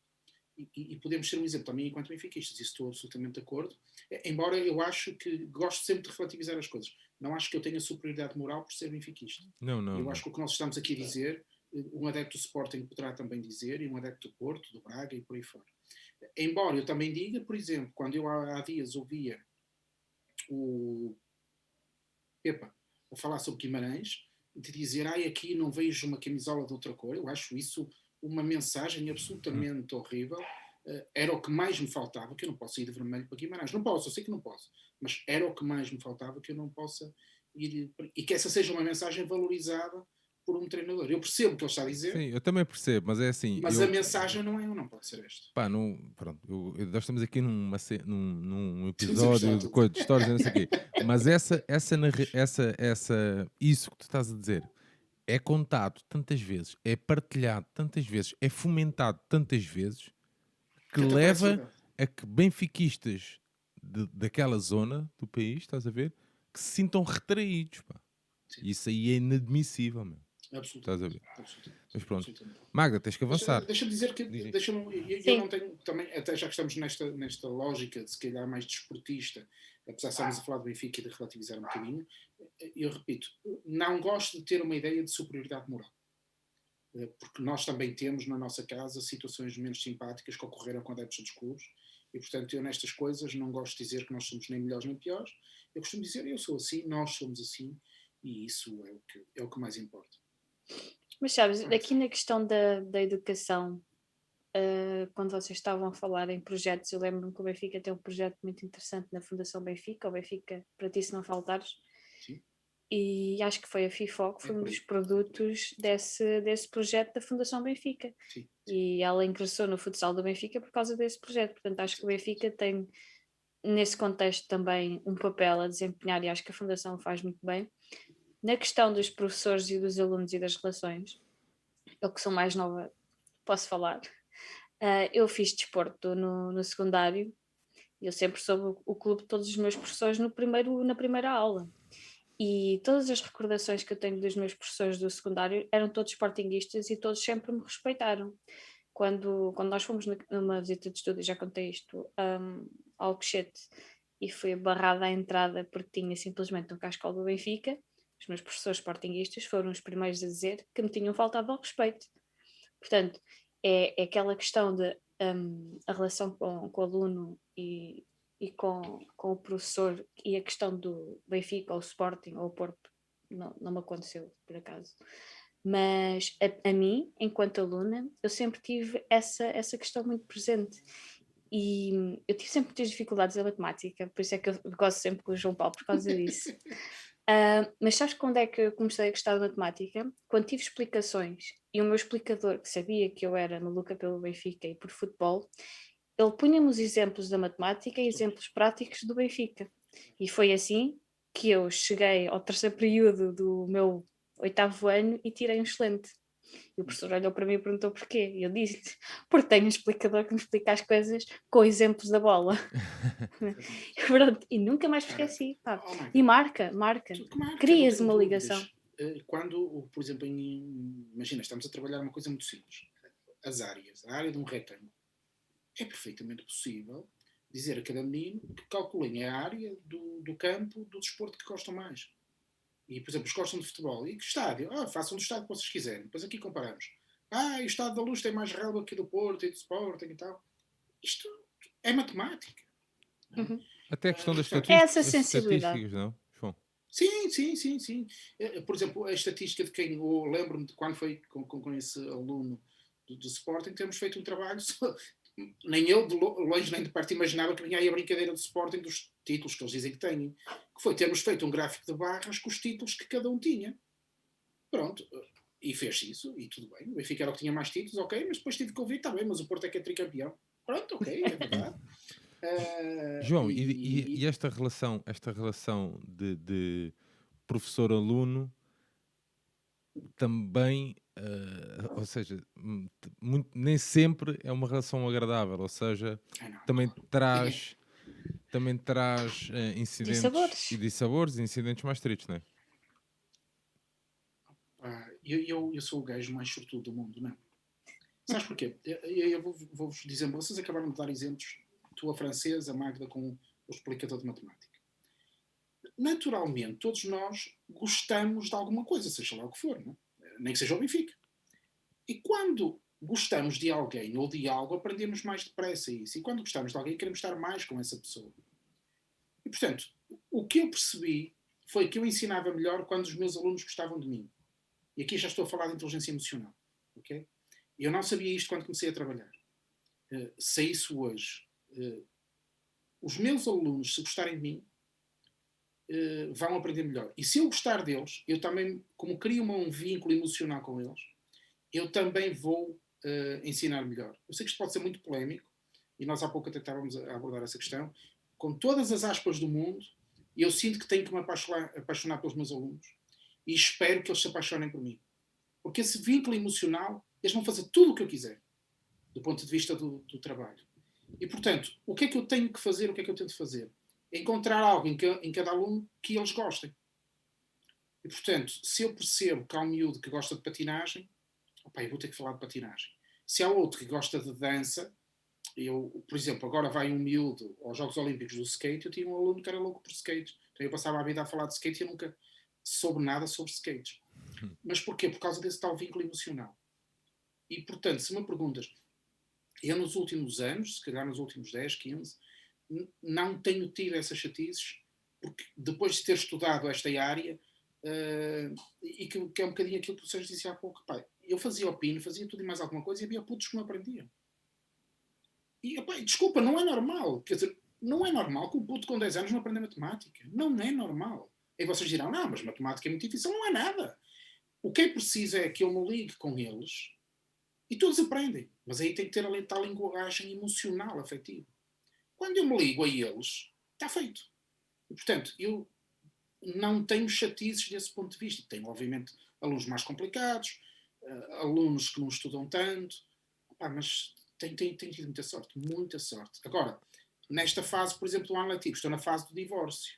e podemos ser um exemplo também enquanto benfiquistas, isso estou absolutamente de acordo, embora eu acho que gosto sempre de relativizar as coisas. Não acho que eu tenha superioridade moral por ser benfiquista. Eu acho que o que nós estamos aqui a dizer, um adepto do Sporting poderá também dizer, e um adepto do Porto, do Braga e por aí fora. Embora eu também diga, por exemplo, quando eu há dias ouvia o Pepa a falar sobre Guimarães, de dizer, aqui não vejo uma camisola de outra cor, eu acho isso uma mensagem absolutamente horrível. Era o que mais me faltava, que eu não posso ir de vermelho para Guimarães. Não posso, eu sei que não posso, mas era o que mais me faltava, que eu não possa ir, e que essa seja uma mensagem valorizada por um treinador. Eu percebo o que ele está a dizer. Sim, eu também percebo, mas é assim. Mas a mensagem não pode ser esta. Pá, pronto, nós estamos aqui num episódio de histórias e não sei o quê. Mas isso que tu estás a dizer é contado tantas vezes, é partilhado tantas vezes, é fomentado tantas vezes que leva a que benfiquistas daquela zona do país, estás a ver, que se sintam retraídos. Pá. Isso aí é inadmissível, meu. Estás a ver? Mas pronto. Magda, tens que avançar. Deixa-me dizer que eu não tenho também, até já que estamos nesta lógica de se calhar mais desportista, apesar de estarmos a falar do Benfica e de relativizar um bocadinho, eu repito, não gosto de ter uma ideia de superioridade moral. Porque nós também temos na nossa casa situações menos simpáticas que ocorreram com adeptos dos clubes e, portanto, eu nestas coisas não gosto de dizer que nós somos nem melhores nem piores. Eu costumo dizer, eu sou assim, nós somos assim e isso é o que mais importa. Mas sabes, aqui na questão da educação, quando vocês estavam a falar em projetos, eu lembro-me que o Benfica tem um projeto muito interessante na Fundação Benfica, o Benfica para ti se não faltares. Sim. E acho que foi a FIFO que foi um dos produtos desse projeto da Fundação Benfica. Sim. E ela ingressou no futsal do Benfica por causa desse projeto. Portanto, acho que o Benfica tem, nesse contexto, também um papel a desempenhar e acho que a Fundação faz muito bem. Na questão dos professores e dos alunos e das relações, eu que sou mais nova, posso falar. Eu fiz desporto no secundário e eu sempre soube o clube de todos os meus professores na primeira aula. E todas as recordações que eu tenho dos meus professores do secundário eram todos sportinguistas e todos sempre me respeitaram. Quando nós fomos numa visita de estudo, já contei isto, ao Alcochete, e fui barrada à entrada porque tinha simplesmente um cascal do Benfica, os meus professores sportinguistas foram os primeiros a dizer que me tinham faltado ao respeito. Portanto, é aquela questão de a relação com o aluno e com o professor e a questão do Benfica ou o Sporting ou o Porto não me aconteceu por acaso, mas a mim, enquanto aluna, eu sempre tive essa questão muito presente e eu tive sempre muitas dificuldades em matemática, por isso é que eu gosto sempre com o João Paulo por causa disso. Mas sabes quando é que eu comecei a gostar de matemática? Quando tive explicações e o meu explicador, que sabia que eu era maluca pelo Benfica e por futebol, ele punha-me os exemplos da matemática e exemplos práticos do Benfica. E foi assim que eu cheguei ao terceiro período do meu 8º ano e tirei um excelente. E o professor olhou para mim e perguntou porquê. E eu disse-lhe, porque tenho um explicador que me explica as coisas com exemplos da bola. E nunca mais esqueci. E marca. Crias uma ligação. Quando, por exemplo, imagina, estamos a trabalhar uma coisa muito simples. As áreas, a área de um retângulo. É perfeitamente possível dizer a cada menino que calculem a área do campo do desporto que gostam mais. E, por exemplo, os que gostam de futebol. E que estádio? Façam do estádio que vocês quiserem. Depois aqui comparamos. E o estádio da Luz tem mais relva que do Porto e do Sporting e tal. Isto é matemática. Uhum. Até a questão das estatísticas, não, João? Sim. Por exemplo, a estatística de quem... Eu lembro-me de quando foi com esse aluno do Sporting, temos feito um trabalho... Nem eu, de longe nem de perto, imaginava que vinha aí a brincadeira do Sporting dos títulos que eles dizem que têm. Que foi termos feito um gráfico de barras com os títulos que cada um tinha. Pronto. E fez isso, e tudo bem. O Benfica era o que tinha mais títulos, ok, mas depois tive que ouvir, está bem, mas o Porto é que é tricampeão. Pronto, ok, é verdade. João, e esta relação de professor-aluno também, ou seja, nem sempre é uma relação agradável, ou seja, também traz incidentes e dissabores e incidentes mais tristes, não é? Eu sou o gajo mais sortudo do mundo, não é? Sabes porquê? Eu vou-vos dizer, vocês acabaram de dar exemplos, tu a francesa, a Magda com o explicador de matemática. Naturalmente, todos nós gostamos de alguma coisa, seja lá o que for, não é? Nem que seja o Benfica. E quando gostamos de alguém ou de algo, aprendemos mais depressa isso. E quando gostamos de alguém, queremos estar mais com essa pessoa. E, portanto, o que eu percebi foi que eu ensinava melhor quando os meus alunos gostavam de mim. E aqui já estou a falar de inteligência emocional. Okay? Eu não sabia isto quando comecei a trabalhar. Se isso hoje, os meus alunos, se gostarem de mim, vão aprender melhor. E se eu gostar deles, eu também, como crio um vínculo emocional com eles, eu também vou ensinar melhor. Eu sei que isto pode ser muito polémico, e nós há pouco até estávamos a abordar essa questão. Com todas as aspas do mundo, eu sinto que tenho que me apaixonar pelos meus alunos e espero que eles se apaixonem por mim. Porque esse vínculo emocional, eles vão fazer tudo o que eu quiser, do ponto de vista do trabalho. E, portanto, o que é que eu tenho que fazer, o que é que eu tento fazer? Encontrar algo em cada aluno que eles gostem. E, portanto, se eu percebo que há um miúdo que gosta de patinagem, opa, eu vou ter que falar de patinagem. Se há outro que gosta de dança, por exemplo, agora vai um miúdo aos Jogos Olímpicos do skate, eu tinha um aluno que era louco por skate. Então eu passava a vida a falar de skate e eu nunca soube nada sobre skate. Mas porquê? Por causa desse tal vínculo emocional. E, portanto, se me perguntas, eu nos últimos anos, se calhar nos últimos 10, 15, não tenho tido essas chatices, porque depois de ter estudado esta área, e que é um bocadinho aquilo que o Sérgio disse há pouco, pá, eu fazia o pino, fazia tudo e mais alguma coisa, e havia putos que não aprendiam. E, opa, desculpa, não é normal. Quer dizer, não é normal que um puto com 10 anos não aprenda matemática. Não é normal. E vocês dirão, não, mas matemática é muito difícil. Não é nada. O que é preciso é que eu me ligue com eles e todos aprendem. Mas aí tem que ter a tal linguagem emocional, afetiva. Quando eu me ligo a eles, está feito. E, portanto, eu não tenho chatices desse ponto de vista. Tenho, obviamente, alunos mais complicados, alunos que não estudam tanto, mas tenho tido muita sorte, muita sorte. Agora, nesta fase, por exemplo, do ano letivo, estou na fase do divórcio.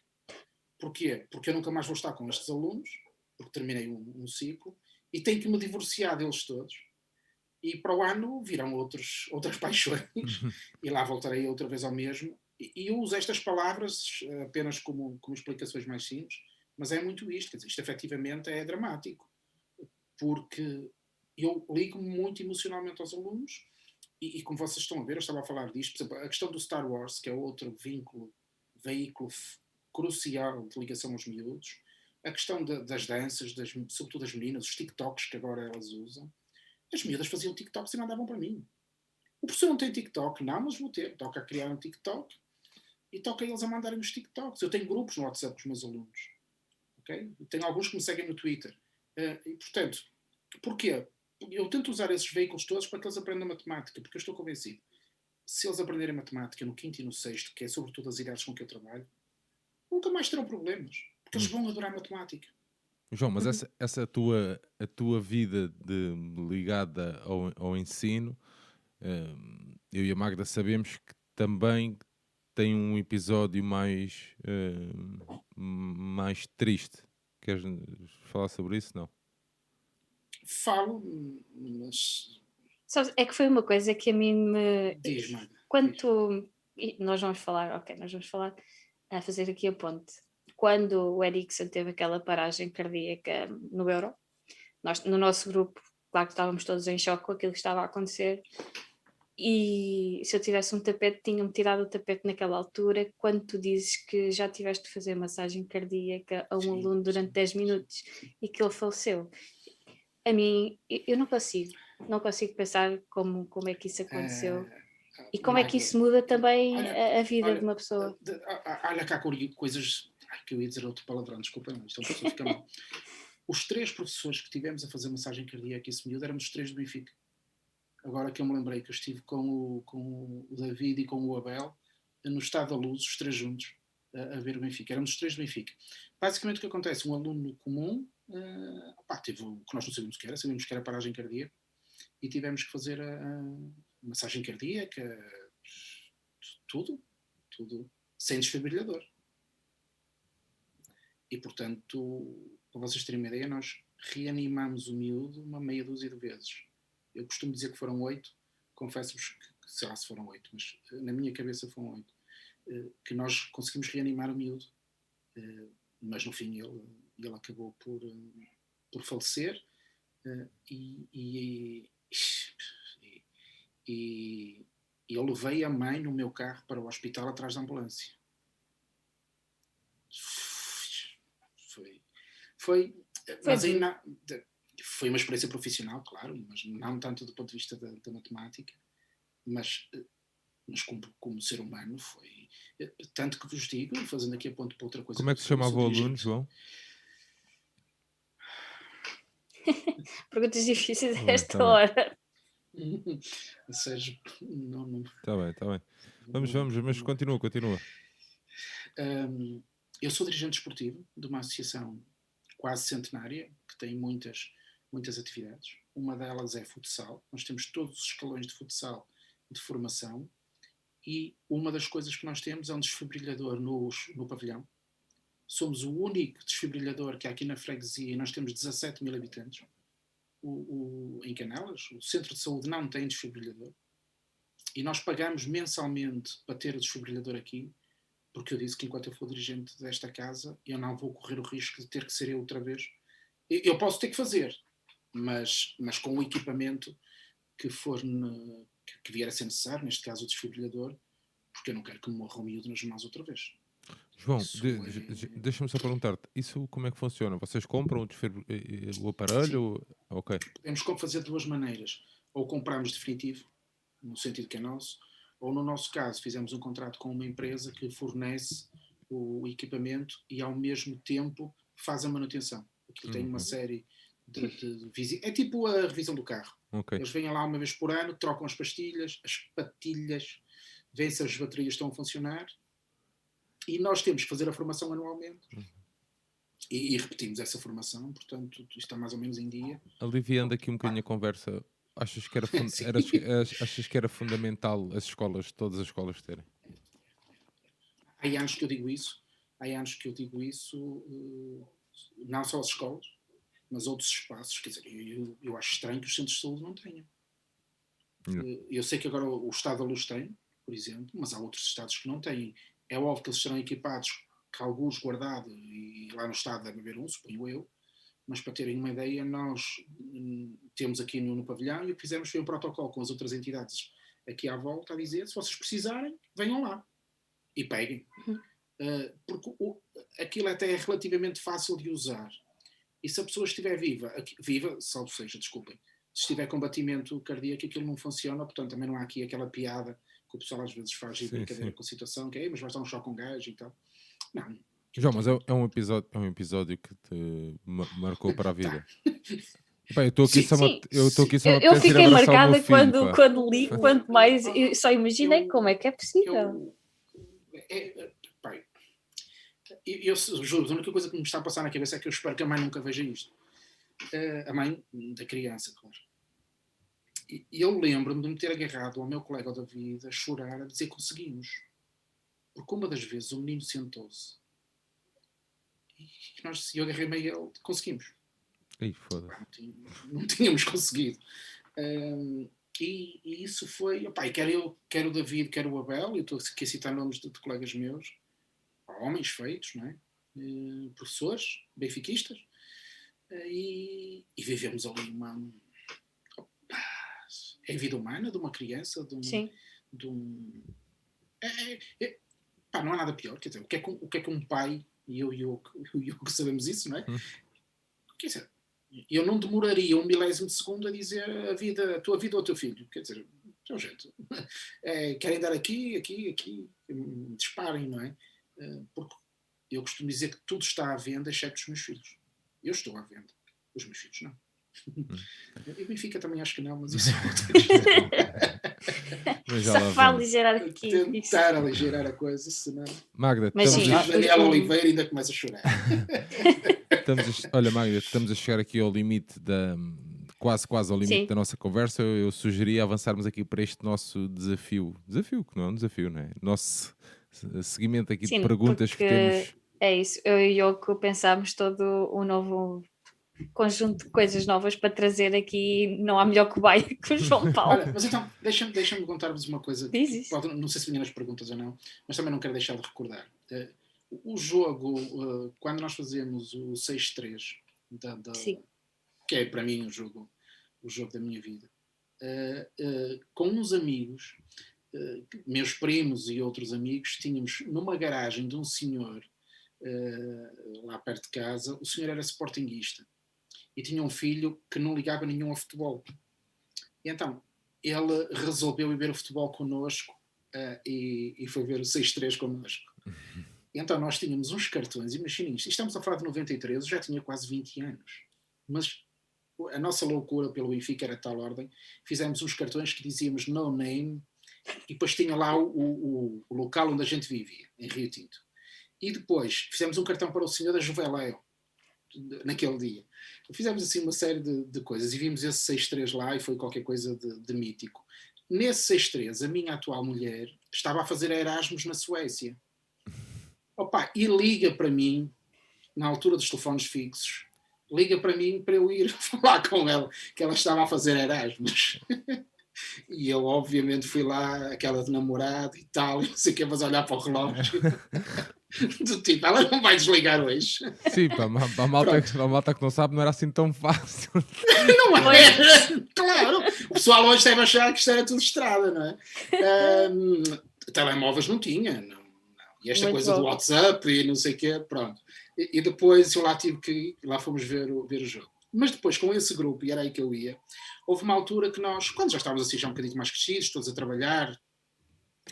Porquê? Porque eu nunca mais vou estar com estes alunos, porque terminei um ciclo, e tenho que me divorciar deles todos. E para o ano virão outras paixões, e lá voltarei outra vez ao mesmo. E eu uso estas palavras apenas como explicações mais simples, mas é muito isto. Quer dizer, isto efetivamente é dramático, porque eu ligo-me muito emocionalmente aos alunos, e como vocês estão a ver, eu estava a falar disto, por exemplo, a questão do Star Wars, que é outro veículo crucial de ligação aos miúdos, a questão das danças, sobretudo das meninas, os TikToks que agora elas usam. As miúdas faziam TikToks e não davam para mim. O professor não tem TikTok, não, mas vou ter. Toca a criar um TikTok e toca eles a mandarem os TikToks. Eu tenho grupos no WhatsApp com os meus alunos. Okay? Tenho alguns que me seguem no Twitter. E, portanto, porquê? Eu tento usar esses veículos todos para que eles aprendam matemática, porque eu estou convencido. Se eles aprenderem matemática no quinto e no sexto, que é sobretudo as idades com que eu trabalho, nunca mais terão problemas, porque eles vão adorar matemática. João, mas essa a tua vida ligada ao ensino, eu e a Magda sabemos que também tem um episódio mais triste. Queres falar sobre isso? Não? Falo, mas... Sabes, é que foi uma coisa que a mim me... Diz, Magda. Quando nós vamos falar, a fazer aqui a ponte. Quando o Eriksen teve aquela paragem cardíaca no Euro, nós, no nosso grupo, claro que estávamos todos em choque com aquilo que estava a acontecer, e se eu tivesse um tapete, tinham-me tirado o tapete naquela altura. Quando tu dizes que já tiveste de fazer massagem cardíaca a um aluno durante 10 minutos e que ele faleceu, a mim, eu não consigo pensar como é que isso aconteceu. E como é que isso muda também a vida de uma pessoa? Olha cá, coisas... Ai, que eu ia dizer outro palavrão, desculpa, não, isto é uma pessoa fica mal. Os 3 professores que tivemos a fazer massagem cardíaca esse miúdo éramos os 3 do Benfica. Agora que eu me lembrei que eu estive com o David e com o Abel no Estado da Luz, os 3 juntos, a ver o Benfica. Éramos os 3 do Benfica. Basicamente o que acontece? Um aluno comum teve o que nós não sabíamos que era paragem cardíaca, e tivemos que fazer a massagem cardíaca, tudo, sem desfibrilhador. E, portanto, para vocês terem uma ideia, nós reanimamos o miúdo uma meia dúzia de vezes. Eu costumo dizer que foram 8, confesso-vos que sei lá se foram 8, mas na minha cabeça foram 8, que nós conseguimos reanimar o miúdo, mas no fim ele acabou por falecer, e eu levei a mãe no meu carro para o hospital atrás da ambulância. Foi mas aí foi uma experiência profissional, claro, mas não tanto do ponto de vista da matemática, mas como ser humano foi. Tanto que vos digo, fazendo aqui a ponto para outra coisa. Como é que se chamava o aluno, João? Perguntas difíceis a esta hora. Sérgio, não. Está bem. Vamos, mas continua. Eu sou dirigente esportivo de uma associação quase centenária, que tem muitas atividades. Uma delas é futsal. Nós temos todos os escalões de futsal de formação, e uma das coisas que nós temos é um desfibrilhador no pavilhão. Somos o único desfibrilhador que há aqui na freguesia, e nós temos 17 mil habitantes. Em Canelas, o centro de saúde não tem desfibrilhador, e nós pagamos mensalmente para ter o desfibrilhador aqui, porque eu disse que enquanto eu for dirigente desta casa, eu não vou correr o risco de ter que ser eu outra vez. Eu posso ter que fazer, mas com o equipamento que vier a ser necessário, neste caso o desfibrilhador, porque eu não quero que me morra o miúdo nas mãos outra vez. João, deixa-me só perguntar-te, isso como é que funciona? Vocês compram o aparelho? Sim. Ok. Podemos fazer de duas maneiras. Ou compramos definitivo, no sentido que é nosso, ou no nosso caso fizemos um contrato com uma empresa que fornece o equipamento e ao mesmo tempo faz a manutenção. Aquilo tem uma série de visitas. É tipo a revisão do carro. Okay. Eles vêm lá uma vez por ano, trocam as pastilhas, as patilhas, veem se as baterias estão a funcionar, e nós temos que fazer a formação anualmente. E repetimos essa formação, portanto, isto está mais ou menos em dia. Aliviando aqui um bocadinho a conversa, achas que era fundamental todas as escolas terem? Há anos que eu digo isso, não só as escolas, mas outros espaços. Quer dizer, eu acho estranho que os centros de saúde não tenham. Eu sei que agora o Estado da Luz tem, por exemplo, mas há outros estados que não têm. É óbvio que eles serão equipados, que alguns guardados, e lá no Estado deve haver um, suponho eu, mas para terem uma ideia, nós temos aqui no pavilhão, e o que fizemos foi um protocolo com as outras entidades aqui à volta a dizer: se vocês precisarem, venham lá e peguem. Porque aquilo até é relativamente fácil de usar. E se a pessoa estiver viva, salvo seja, desculpem, se estiver com batimento cardíaco, aquilo não funciona, portanto também não há aqui aquela piada que o pessoal às vezes faz de brincadeira com a situação, que é, mas vai estar um choque com gás e tal. Não. João, mas é um episódio que te marcou para a vida. Pá, eu estou aqui só eu fiquei marcada quando li, quanto mais eu só imaginei como é que é possível. Eu juro, a única coisa que me está a passar na cabeça é que eu espero que a mãe nunca veja isto. A mãe da criança, claro. E eu lembro-me de me ter agarrado ao meu colega David a chorar, a dizer que conseguimos. Porque uma das vezes o menino sentou-se e eu agarrei-me a ele, conseguimos. Ei, foda-se. Não tínhamos conseguido. E isso foi... Opa, e quer o David, quer o Abel, eu estou aqui a citar nomes de colegas meus, homens feitos, não é? Professores, benfiquistas, e vivemos ali é a vida humana de uma criança, pá, não há nada pior, quer dizer, o que é que um pai, e eu que sabemos isso, não é? Quer dizer, eu não demoraria um milésimo de segundo a dizer a tua vida ou o teu filho, quer dizer, gente, querem dar aqui, disparem, não é? Porque eu costumo dizer que tudo está à venda, exceto os meus filhos. Eu estou à venda, os meus filhos não. E o Benfica também acho que não, mas isso é outra. Só para aligerar aqui. Tentar aligerar a coisa, senão... Magda, Daniel Oliveira ainda começa a chorar. Olha, Magda, estamos a chegar aqui ao limite quase ao limite da nossa conversa. Eu sugeria avançarmos aqui para este nosso desafio, que não é um desafio, não é? Nosso seguimento aqui de perguntas que temos. É isso, eu e o Yoko pensámos todo um novo conjunto de coisas novas para trazer aqui. Não há melhor cobaia que o João Paulo. Olha, mas então, deixa-me contar-vos uma coisa. Diz isso. Não sei se vinha nas perguntas ou não, mas também não quero deixar de recordar. O jogo, quando nós fazemos o 6-3, Sim. que é para mim o jogo da minha vida, com uns amigos, meus primos e outros amigos, tínhamos numa garagem de um senhor lá perto de casa. O senhor era sportinguista e tinha um filho que não ligava nenhum a futebol. E então ele resolveu ir ver o futebol connosco e foi ver o 6-3 connosco. E então nós tínhamos uns cartões, imaginem isto, estamos a falar de 93, eu já tinha quase 20 anos, mas a nossa loucura pelo Benfica era de tal ordem, fizemos uns cartões que dizíamos no name e depois tinha lá o local onde a gente vivia, em Rio Tinto. E depois fizemos um cartão para o senhor da Juveléu, naquele dia. Fizemos assim uma série de coisas e vimos esse 6-3 lá e foi qualquer coisa de mítico. Nesse 6-3, a minha atual mulher estava a fazer Erasmus na Suécia. Opa, e liga para mim, na altura dos telefones fixos, liga para mim para eu ir falar com ela, que ela estava a fazer Erasmus. E eu, obviamente, fui lá, aquela de namorado e tal, não sei o que, mas olhar para o relógio. Do tipo, ela não vai desligar hoje. Sim, para a malta que não sabe, não era assim tão fácil. Não é? Claro. O pessoal hoje deve achar que isto era tudo estrada, não é? Telemóveis não tinha, não. E esta Muito coisa bom. do WhatsApp e não sei o quê, pronto. E depois eu lá tive que ir, lá fomos ver o jogo. Mas depois, com esse grupo, e era aí que eu ia, houve uma altura que nós, quando já estávamos assim já um bocadinho mais crescidos, todos a trabalhar,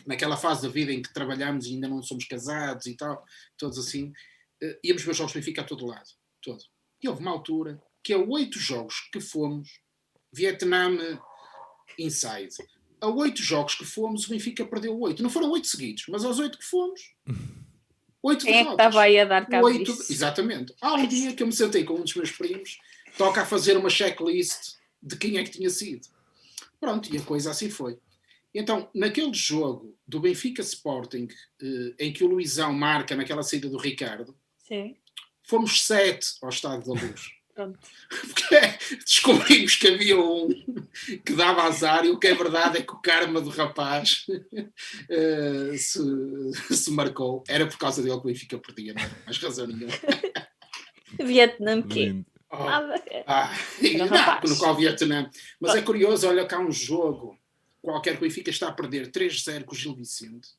naquela fase da vida em que trabalhamos e ainda não somos casados e tal, todos assim, íamos ver jogos do Benfica a todo lado. Todo. E houve uma altura que a 8 jogos que fomos, Vietnã inside, a 8 jogos que fomos, o Benfica perdeu 8. Não foram 8 seguidos, mas aos 8 que fomos, 8 Quem é que derrotas. estava aí a dar cabo 8, disso? exatamente. Há um dia que eu me sentei com um dos meus primos, toca a fazer uma checklist de quem é que tinha sido. Pronto, e a coisa assim foi. Então, naquele jogo do Benfica Sporting, em que o Luizão marca naquela saída do Ricardo, Sim. fomos 7 ao Estádio da Luz. Pronto. Porque descobrimos que havia um que dava azar e o que é verdade é que o karma do rapaz se marcou. Era por causa dele que o Benfica perdia, não era mais razão nenhuma. Vietnã quê? Lindo. No qual Vietnã. Mas é curioso, olha cá um jogo qualquer que o Benfica está a perder 3-0 com o Gil Vicente.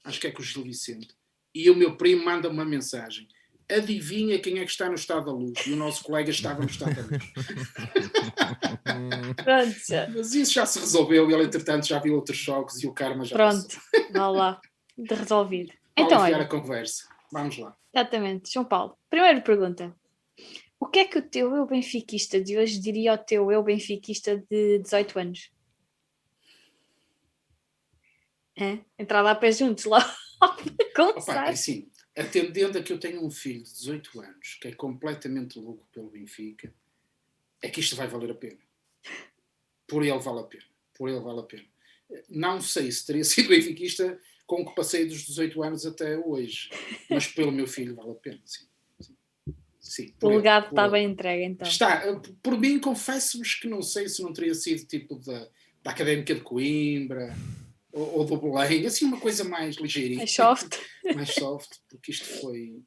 Acho que é com o Gil Vicente. E o meu primo manda uma mensagem. Adivinha quem é que está no Estado da Luz? E o nosso colega estava no Estado da Luz. Pronto. Mas isso já se resolveu. Ele, entretanto, já viu outros jogos e o karma já Pronto. passou. Vá lá. De resolvido. Para Então, aliviar olha. a conversa. Vamos lá. Exatamente. João Paulo. Primeira pergunta. O que é que o teu eu benfiquista de hoje diria ao teu eu benfiquista de 18 anos? Entrar lá a pé juntos, lá para começar. Opa, assim, atendendo a que eu tenho um filho de 18 anos que é completamente louco pelo Benfica, é que isto vai valer a pena. Por ele vale a pena. Por ele vale a pena. Não sei se teria sido benfiquista com o que passei dos 18 anos até hoje, mas pelo meu filho vale a pena, sim. Sim, O legado está bem entregue, então. Está. Por mim, confesso-vos que não sei se não teria sido tipo da Académica de Coimbra ou do Belém, assim uma coisa mais ligeirinha. Mais soft. Mais soft, porque isto foi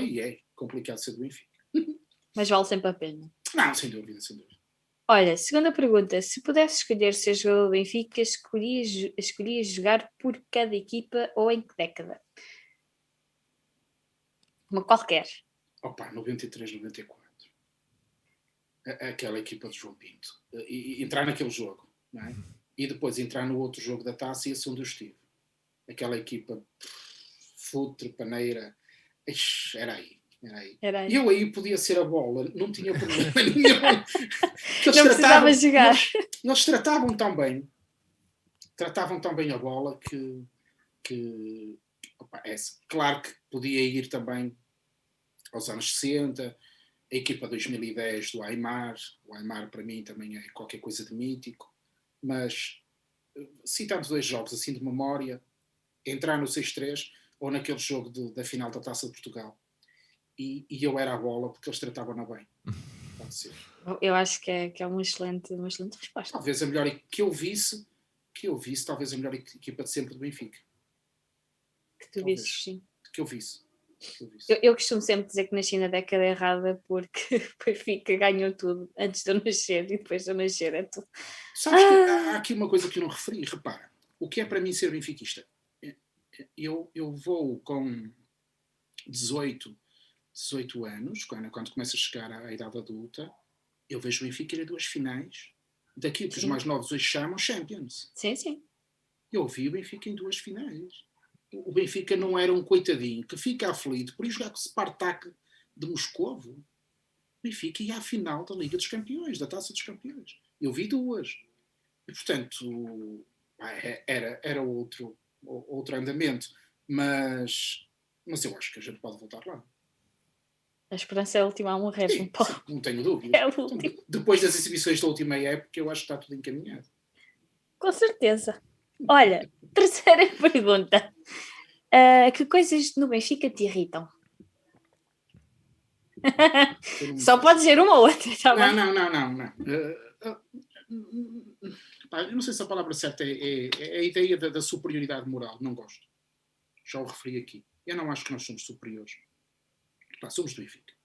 e é complicado ser do Benfica. Mas vale sempre a pena. Não, sem dúvida, sem dúvida. Olha, segunda pergunta. Se pudesse escolher ser jogador do Benfica, escolhias jogar por cada equipa ou em que década? Uma qualquer. Opa, 93, 94. Aquela equipa de João Pinto. E entrar naquele jogo, não é? E depois entrar no outro jogo da taça e esse onde eu estive. Aquela equipa futre, paneira, era aí. E eu aí podia ser a bola, não tinha problema nenhum. Não precisava jogar. Eles tratavam tão bem a bola que opa, claro que podia ir também aos anos 60, a equipa 2010 do Aimar. O Aimar para mim também é qualquer coisa de mítico, mas citando 2 jogos assim de memória, entrar no 6-3 ou naquele jogo da final da Taça de Portugal. e eu era a bola porque eles tratavam-na bem. Pode ser. Eu acho que é uma excelente resposta. Talvez a melhor que eu visse, talvez a melhor equipa de sempre do Benfica. Que tu Talvez. visses, sim. Que eu visse. Eu costumo sempre dizer que nasci na década errada porque o Benfica ganhou tudo antes de eu nascer e depois de eu nascer é tudo. Sabes que há aqui uma coisa que eu não referi. Repara, o que é para mim ser benfiquista? Eu vou com 18 anos, quando começo a chegar à idade adulta, eu vejo o Benfica ir a 2 finais daquilo que os mais novos hoje chamam Champions. Sim, sim. Eu vi o Benfica em 2 finais. O Benfica não era um coitadinho que fica aflito por ir jogar com o Spartak de Moscovo. O Benfica ia à final da Liga dos Campeões, da Taça dos Campeões. Eu vi 2. E, portanto, era outro andamento. Mas eu acho que a gente pode voltar lá. A esperança é a última a morrer, Sim, não tenho dúvida. É o último. Então, depois das exibições da última época, eu acho que está tudo encaminhado. Com certeza. Olha, terceira pergunta. Que coisas no Benfica te irritam? Só pode ser uma ou outra, tá bem? Não. Eu não sei se a palavra certa é a ideia da superioridade moral. Não gosto. Já o referi aqui. Eu não acho que nós somos superiores. Somos do Benfica.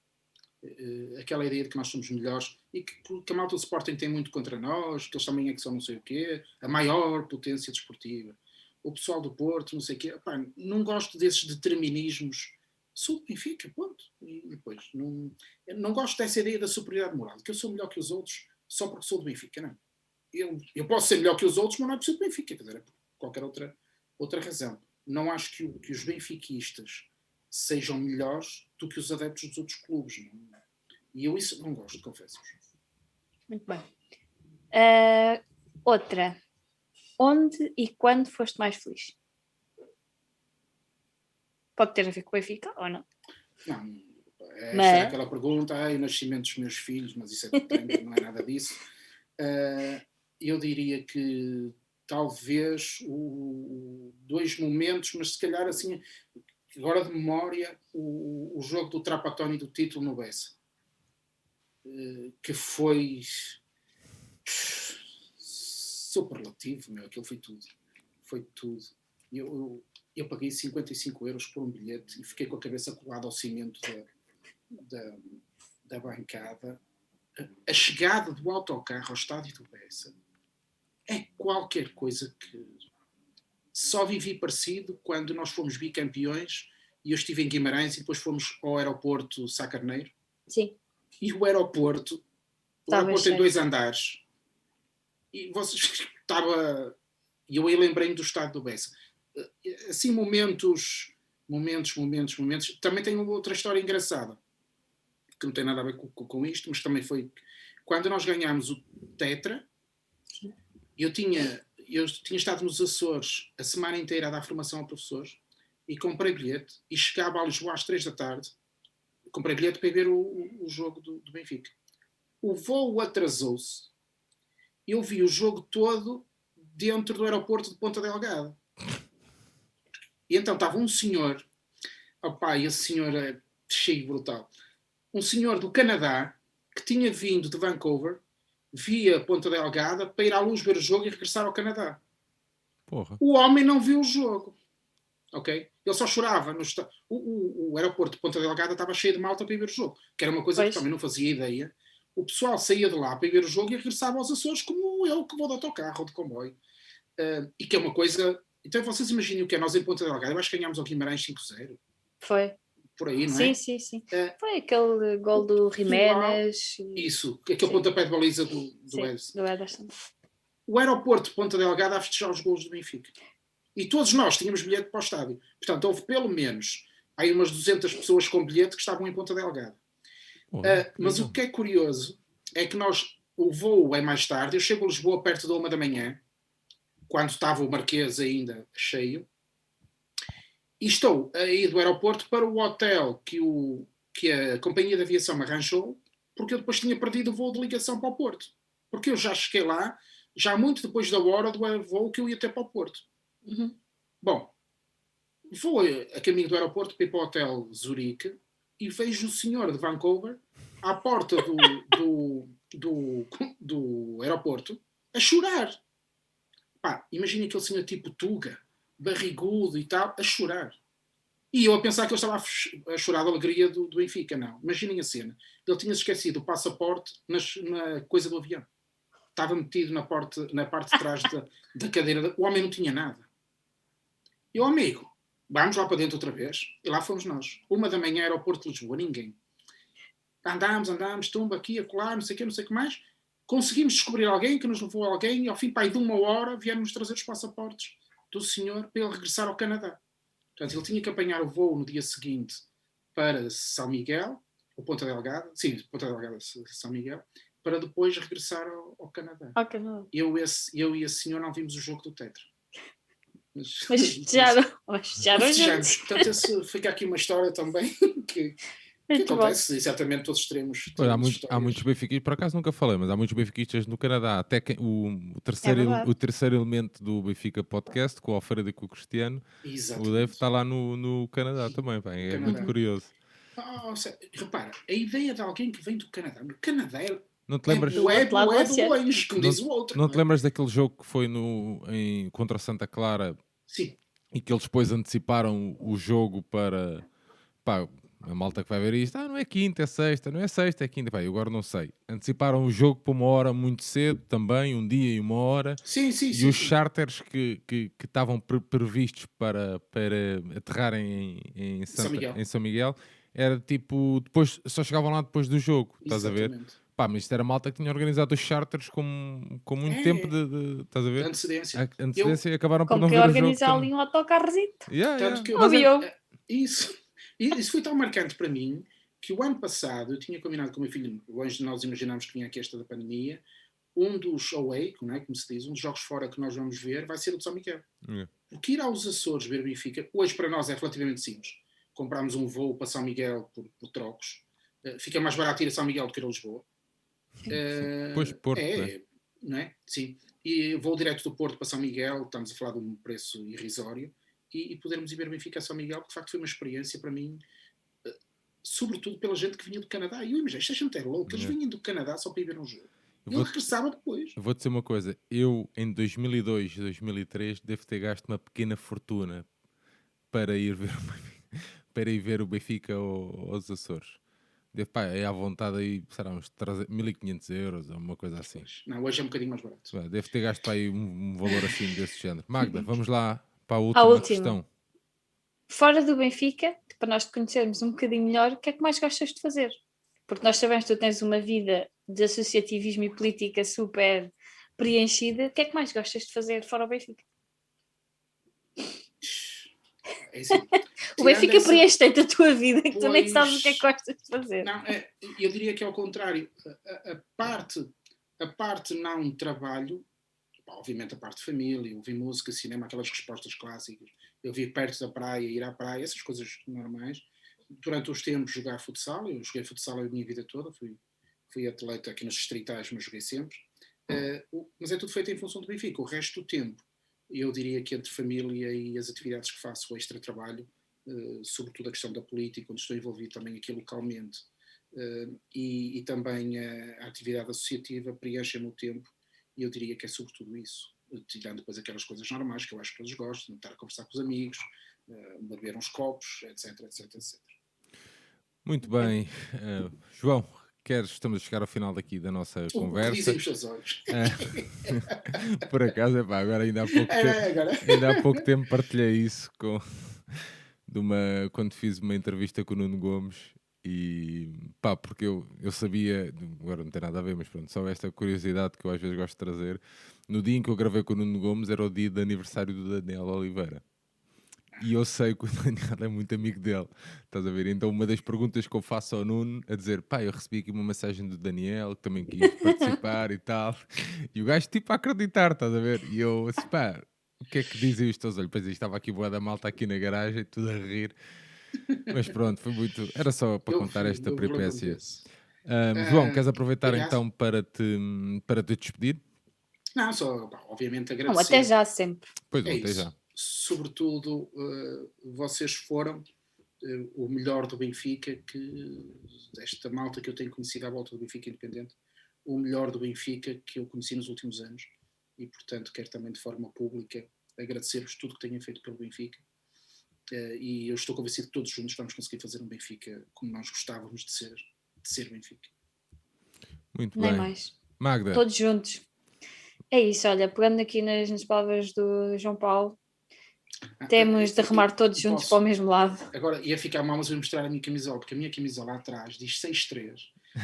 Aquela ideia de que nós somos melhores e que a malta do Sporting tem muito contra nós, que eles também é que são não sei o quê, a maior potência desportiva. O pessoal do Porto, não sei o quê. Não gosto desses determinismos. Sou do Benfica, ponto. E depois, não gosto dessa ideia da superioridade moral, que eu sou melhor que os outros só porque sou do Benfica, não. Eu posso ser melhor que os outros, mas não é por ser do Benfica, quer dizer, é por qualquer outra razão. Não acho que os benfiquistas sejam melhores do que os adeptos dos outros clubes. Não? E eu isso não gosto, confesso-vos. Muito bem. Outra. Onde e quando foste mais feliz? Pode ter a ver com o Benfica ou não? Não. Esta é aquela pergunta, o nascimento dos meus filhos, mas isso não é nada disso. Eu diria que talvez 2 momentos, mas se calhar assim, agora de memória, o jogo do Trapattoni do título no Bessa, que foi superlativo, aquilo foi tudo. Eu paguei 55 euros por um bilhete e fiquei com a cabeça colada ao cimento da bancada. A chegada do autocarro ao estádio do Bessa é qualquer coisa que só vivi parecido quando nós fomos bicampeões e eu estive em Guimarães e depois fomos ao aeroporto Sá Carneiro. Sim. E o aeroporto tem 2 andares e e eu aí lembrei-me do estádio do Bessa. Assim, momentos. Também tenho outra história engraçada que não tem nada a ver com isto, mas também foi quando nós ganhámos o Tetra. Eu tinha estado nos Açores a semana inteira a dar formação a professores e comprei bilhete e chegava a Lisboa às 3 da tarde. Comprei bilhete para ir ver o jogo do Benfica. O voo atrasou-se. Eu vi o jogo todo dentro do aeroporto de Ponta Delgada. E então estava um senhor, esse senhor é cheio brutal, um senhor do Canadá que tinha vindo de Vancouver via Ponta Delgada para ir à Luz ver o jogo e regressar ao Canadá. Porra. O homem não viu o jogo. Ok? Ele só chorava. O aeroporto de Ponta Delgada estava cheio de malta para ir ver o jogo. Que era uma coisa que também não fazia ideia. O pessoal saía de lá para ir ver o jogo e regressava aos Açores como eu que vou de autocarro ou de comboio. E que é uma coisa... Então vocês imaginem o que é nós em Ponta Delgada. Eu acho que ganhámos ao Guimarães 5-0. Foi. Por aí, não é? Sim. Foi aquele gol do Jiménez. Isso. Aquele pontapé de baliza do Ederson. O aeroporto de Ponta Delgada a festejar os golos do Benfica. E todos nós tínhamos bilhete para o estádio. Portanto, houve pelo menos aí umas 200 pessoas com bilhete que estavam em Ponta Delgada. Mas o que é curioso é que o voo é mais tarde. Eu chego a Lisboa perto da 1 da manhã, quando estava o Marquês ainda cheio, e estou a ir do aeroporto para o hotel que a companhia de aviação me arranjou, porque eu depois tinha perdido o voo de ligação para o Porto. Porque eu já cheguei lá, já muito depois da hora do voo que eu ia ter para o Porto. Uhum. Bom, vou a caminho do aeroporto para ir para o hotel Zurique e vejo o senhor de Vancouver à porta do aeroporto a chorar. Pá, imagina aquele senhor tipo Tuga, barrigudo e tal, a chorar. E eu a pensar que ele estava a chorar da alegria do Benfica. Não, imaginem a cena. Ele tinha esquecido o passaporte na coisa do avião. Estava metido na parte de trás da cadeira. O homem não tinha nada. E o amigo, vamos lá para dentro outra vez. E lá fomos nós. 1h, aeroporto de Lisboa, ninguém. Andámos, tumba aqui, acolá, não sei o que mais. Conseguimos descobrir alguém que nos levou a alguém e ao fim de 1 hora viemos trazer os passaportes do senhor para ele regressar ao Canadá. Portanto, ele tinha que apanhar o voo no dia seguinte para São Miguel, ou Ponta Delgada, São Miguel, para depois regressar ao Canadá. Ao Canadá. Eu e esse senhor não vimos o jogo do Tetra. Mas festejaram festejamos. juntos. Portanto, fica aqui uma história também que acontece, e certamente todos teremos há muitos benfiquistas, por acaso nunca falei, mas há muitos benfiquistas no Canadá. Até o terceiro elemento do Benfica Podcast, com o Alfredo e com o Cristiano, exatamente. o Dave está lá no Canadá também. Pá, é Canadá. muito curioso. Repara, a ideia de alguém que vem do Canadá. O Canadá não te lembras, é do longe, como diz o outro. Não te lembras daquele jogo que foi contra Santa Clara? Sim. E que eles depois anteciparam o jogo para... Pá, a malta que vai ver isto, não é quinta, é sexta, não é sexta, é quinta, pá, eu agora não sei. Anteciparam o jogo para 1 hora muito cedo também, um dia e 1 hora. Sim. E os charters que estavam previstos para aterrarem em São Miguel, era tipo, depois, só chegavam lá depois do jogo, estás a ver? Pá, mas isto era malta que tinha organizado os charters com muito tempo de estás a ver? Antecedência. E acabaram por não ver o jogo. Como que organizar ali um autocarrozito. Tanto que isso foi tão marcante para mim que o ano passado eu tinha combinado com o meu filho, longe de nós imaginarmos que vinha aqui esta da pandemia, um dos away, não é, como se diz, um dos jogos fora que nós vamos ver vai ser o de São Miguel. Porque ir aos Açores ver o Benfica, hoje para nós é relativamente simples. Comprámos um voo para São Miguel por trocos. Fica mais barato ir a São Miguel do que ir a Lisboa. Pois Porto, não é? Sim. E voo direto do Porto para São Miguel, estamos a falar de um preço irrisório. E podermos ir ver o Benfica a São Miguel, que de facto foi uma experiência para mim, sobretudo pela gente que vinha do Canadá. E eu imagino, esta gente é louca, eles vinham do Canadá só para ir ver um jogo. E eu regressava depois. Eu vou dizer uma coisa, eu em 2002, 2003 devo ter gasto uma pequena fortuna para ir ver o Benfica aos Açores. É à vontade aí, será uns 1.500 euros ou uma coisa assim. Não, hoje é um bocadinho mais barato. Deve ter gasto para aí um valor assim desse género. Magda, vamos lá para a última questão. Fora do Benfica, para nós te conhecermos um bocadinho melhor, o que é que mais gostas de fazer? Porque nós sabemos que tu tens uma vida de associativismo e política super preenchida. O que é que mais gostas de fazer fora o Benfica? É assim, o Benfica preenche tanto a tua vida que tu nem sabes o que é que gostas de fazer. Não, eu diria que é ao contrário. A parte não trabalho, obviamente a parte de família, ouvir música, cinema, aquelas respostas clássicas, eu vir perto da praia, ir à praia, essas coisas normais. Durante os tempos jogar futsal, eu joguei futsal a minha vida toda, fui atleta aqui nos distritais, mas joguei sempre. Mas é tudo feito em função do Benfica. O resto do tempo, eu diria que entre família e as atividades que faço, o extra trabalho, sobretudo a questão da política, onde estou envolvido também aqui localmente, e também a atividade associativa preenche-me o tempo, e eu diria que é sobretudo isso, tirando depois aquelas coisas normais que eu acho que todos gostam, de estar a conversar com os amigos, beber uns copos, etc. Muito bem. João, estamos a chegar ao final daqui da nossa conversa. O que dizem os seus olhos. Por acaso, agora ainda há pouco tempo partilhei isso quando fiz uma entrevista com o Nuno Gomes. E porque eu sabia, agora não tem nada a ver, mas pronto, só esta curiosidade que eu às vezes gosto de trazer. No dia em que eu gravei com o Nuno Gomes era o dia de aniversário do Daniel Oliveira. E eu sei que o Daniel é muito amigo dele, estás a ver? Então uma das perguntas que eu faço ao Nuno é dizer, eu recebi aqui uma mensagem do Daniel, que também quis participar e tal. E o gajo tipo a acreditar, estás a ver? E eu assim, o que é que dizem os teus olhos? Pois estava aqui boa da malta aqui na garagem, tudo a rir. Mas pronto, foi muito... Era só para contar esta peripécia. João, queres aproveitar então para te despedir? Não, só obviamente agradecer. Não, até já sempre. Pois até já. Sobretudo, vocês foram o melhor do Benfica, que esta malta que eu tenho conhecido à volta do Benfica Independente, o melhor do Benfica que eu conheci nos últimos anos, e portanto quero também de forma pública agradecer-vos tudo que tenham feito pelo Benfica, e eu estou convencido que todos juntos vamos conseguir fazer um Benfica como nós gostávamos de ser Benfica. Muito Nem bem. mais. Magda, Todos juntos. É isso, olha, pegando aqui nas palavras do João Paulo, temos de remar todos juntos para o mesmo lado. Agora ia ficar mal, mas eu vou mostrar a minha camisola, porque a minha camisola lá atrás diz 6'3",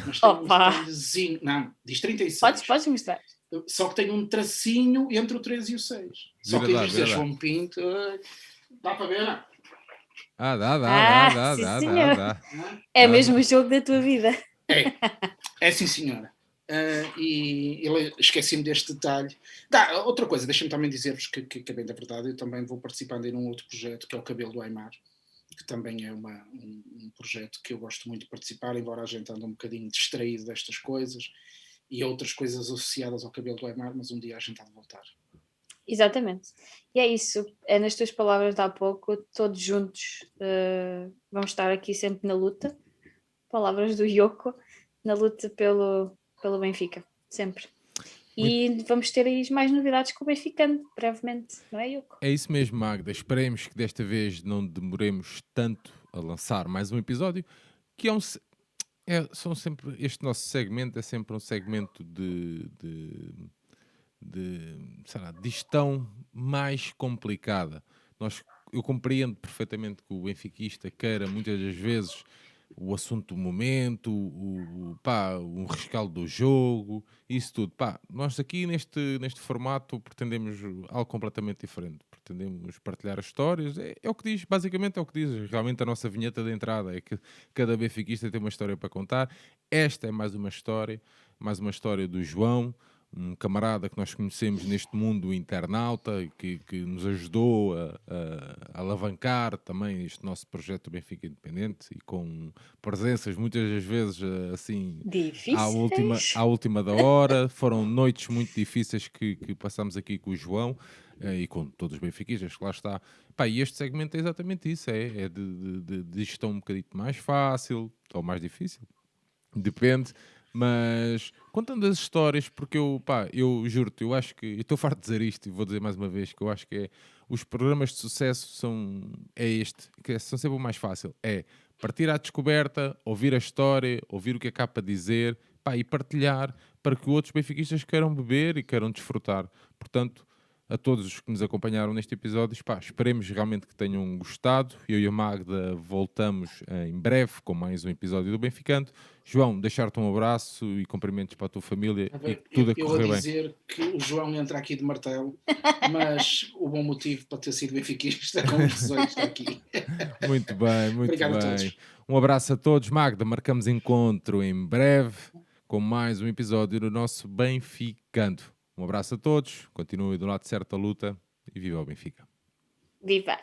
mas tem um detalhezinho. Não, diz 36. Podes mostrar. Só que tem um tracinho entre o 3 e o 6. Só que em vez de dizer João Pinto, dá para ver, não? Dá. É mesmo o jogo da tua vida. É sim, senhora. E esqueci-me deste detalhe. Outra coisa, deixem-me também dizer-vos que bem da verdade, eu também vou participando em um outro projeto, que é o Cabelo do Aimar, que também é um projeto que eu gosto muito de participar, embora a gente ande um bocadinho distraído destas coisas e outras coisas associadas ao Cabelo do Aimar, mas um dia a gente há de voltar. Exatamente. E é isso, é nas tuas palavras de há pouco, todos juntos vamos estar aqui sempre na luta. Palavras do Yoko, na luta pelo Benfica, sempre. E vamos ter aí mais novidades com o Benficano, brevemente, não é, Yoko? É isso mesmo, Magda. Esperemos que desta vez não demoremos tanto a lançar mais um episódio, que este nosso segmento é sempre um segmento de gestão mais complicada. Eu compreendo perfeitamente que o benfiquista queira muitas das vezes o assunto do momento, um rescaldo do jogo, isso tudo. Nós aqui neste formato pretendemos algo completamente diferente. Pretendemos partilhar as histórias. É o que diz, basicamente é o que diz. Realmente a nossa vinheta de entrada é que cada benfiquista tem uma história para contar. Esta é mais uma história do João, um camarada que nós conhecemos neste mundo internauta, que nos ajudou a alavancar também este nosso projeto Benfica Independente, e com presenças muitas das vezes assim difíceis. à última da hora. Foram noites muito difíceis que passamos aqui com o João e com todos os benfiquistas, que lá está. E este segmento é exatamente isso, é de gestão um bocadinho mais fácil ou mais difícil, depende. Mas contando as histórias, porque eu juro-te, eu acho que, estou farto de dizer isto e vou dizer mais uma vez, que eu acho que os programas de sucesso são sempre o mais fácil, é partir à descoberta, ouvir a história, ouvir o que é cá para dizer, e partilhar para que outros benfiquistas queiram beber e queiram desfrutar. Portanto, a todos os que nos acompanharam neste episódio, esperemos realmente que tenham gostado. Eu e a Magda voltamos em breve com mais um episódio do Benficando. João, deixar-te um abraço e cumprimentos para a tua família e tudo a correr bem. Eu vou dizer que o João entra aqui de martelo, mas o bom motivo para ter sido benfiquista com os 18 está aqui. Muito bem, muito Obrigado bem. A todos. Um abraço a todos. Magda, marcamos encontro em breve com mais um episódio do nosso Benficando. Um abraço a todos, continuem do lado certo da luta e viva o Benfica. Viva!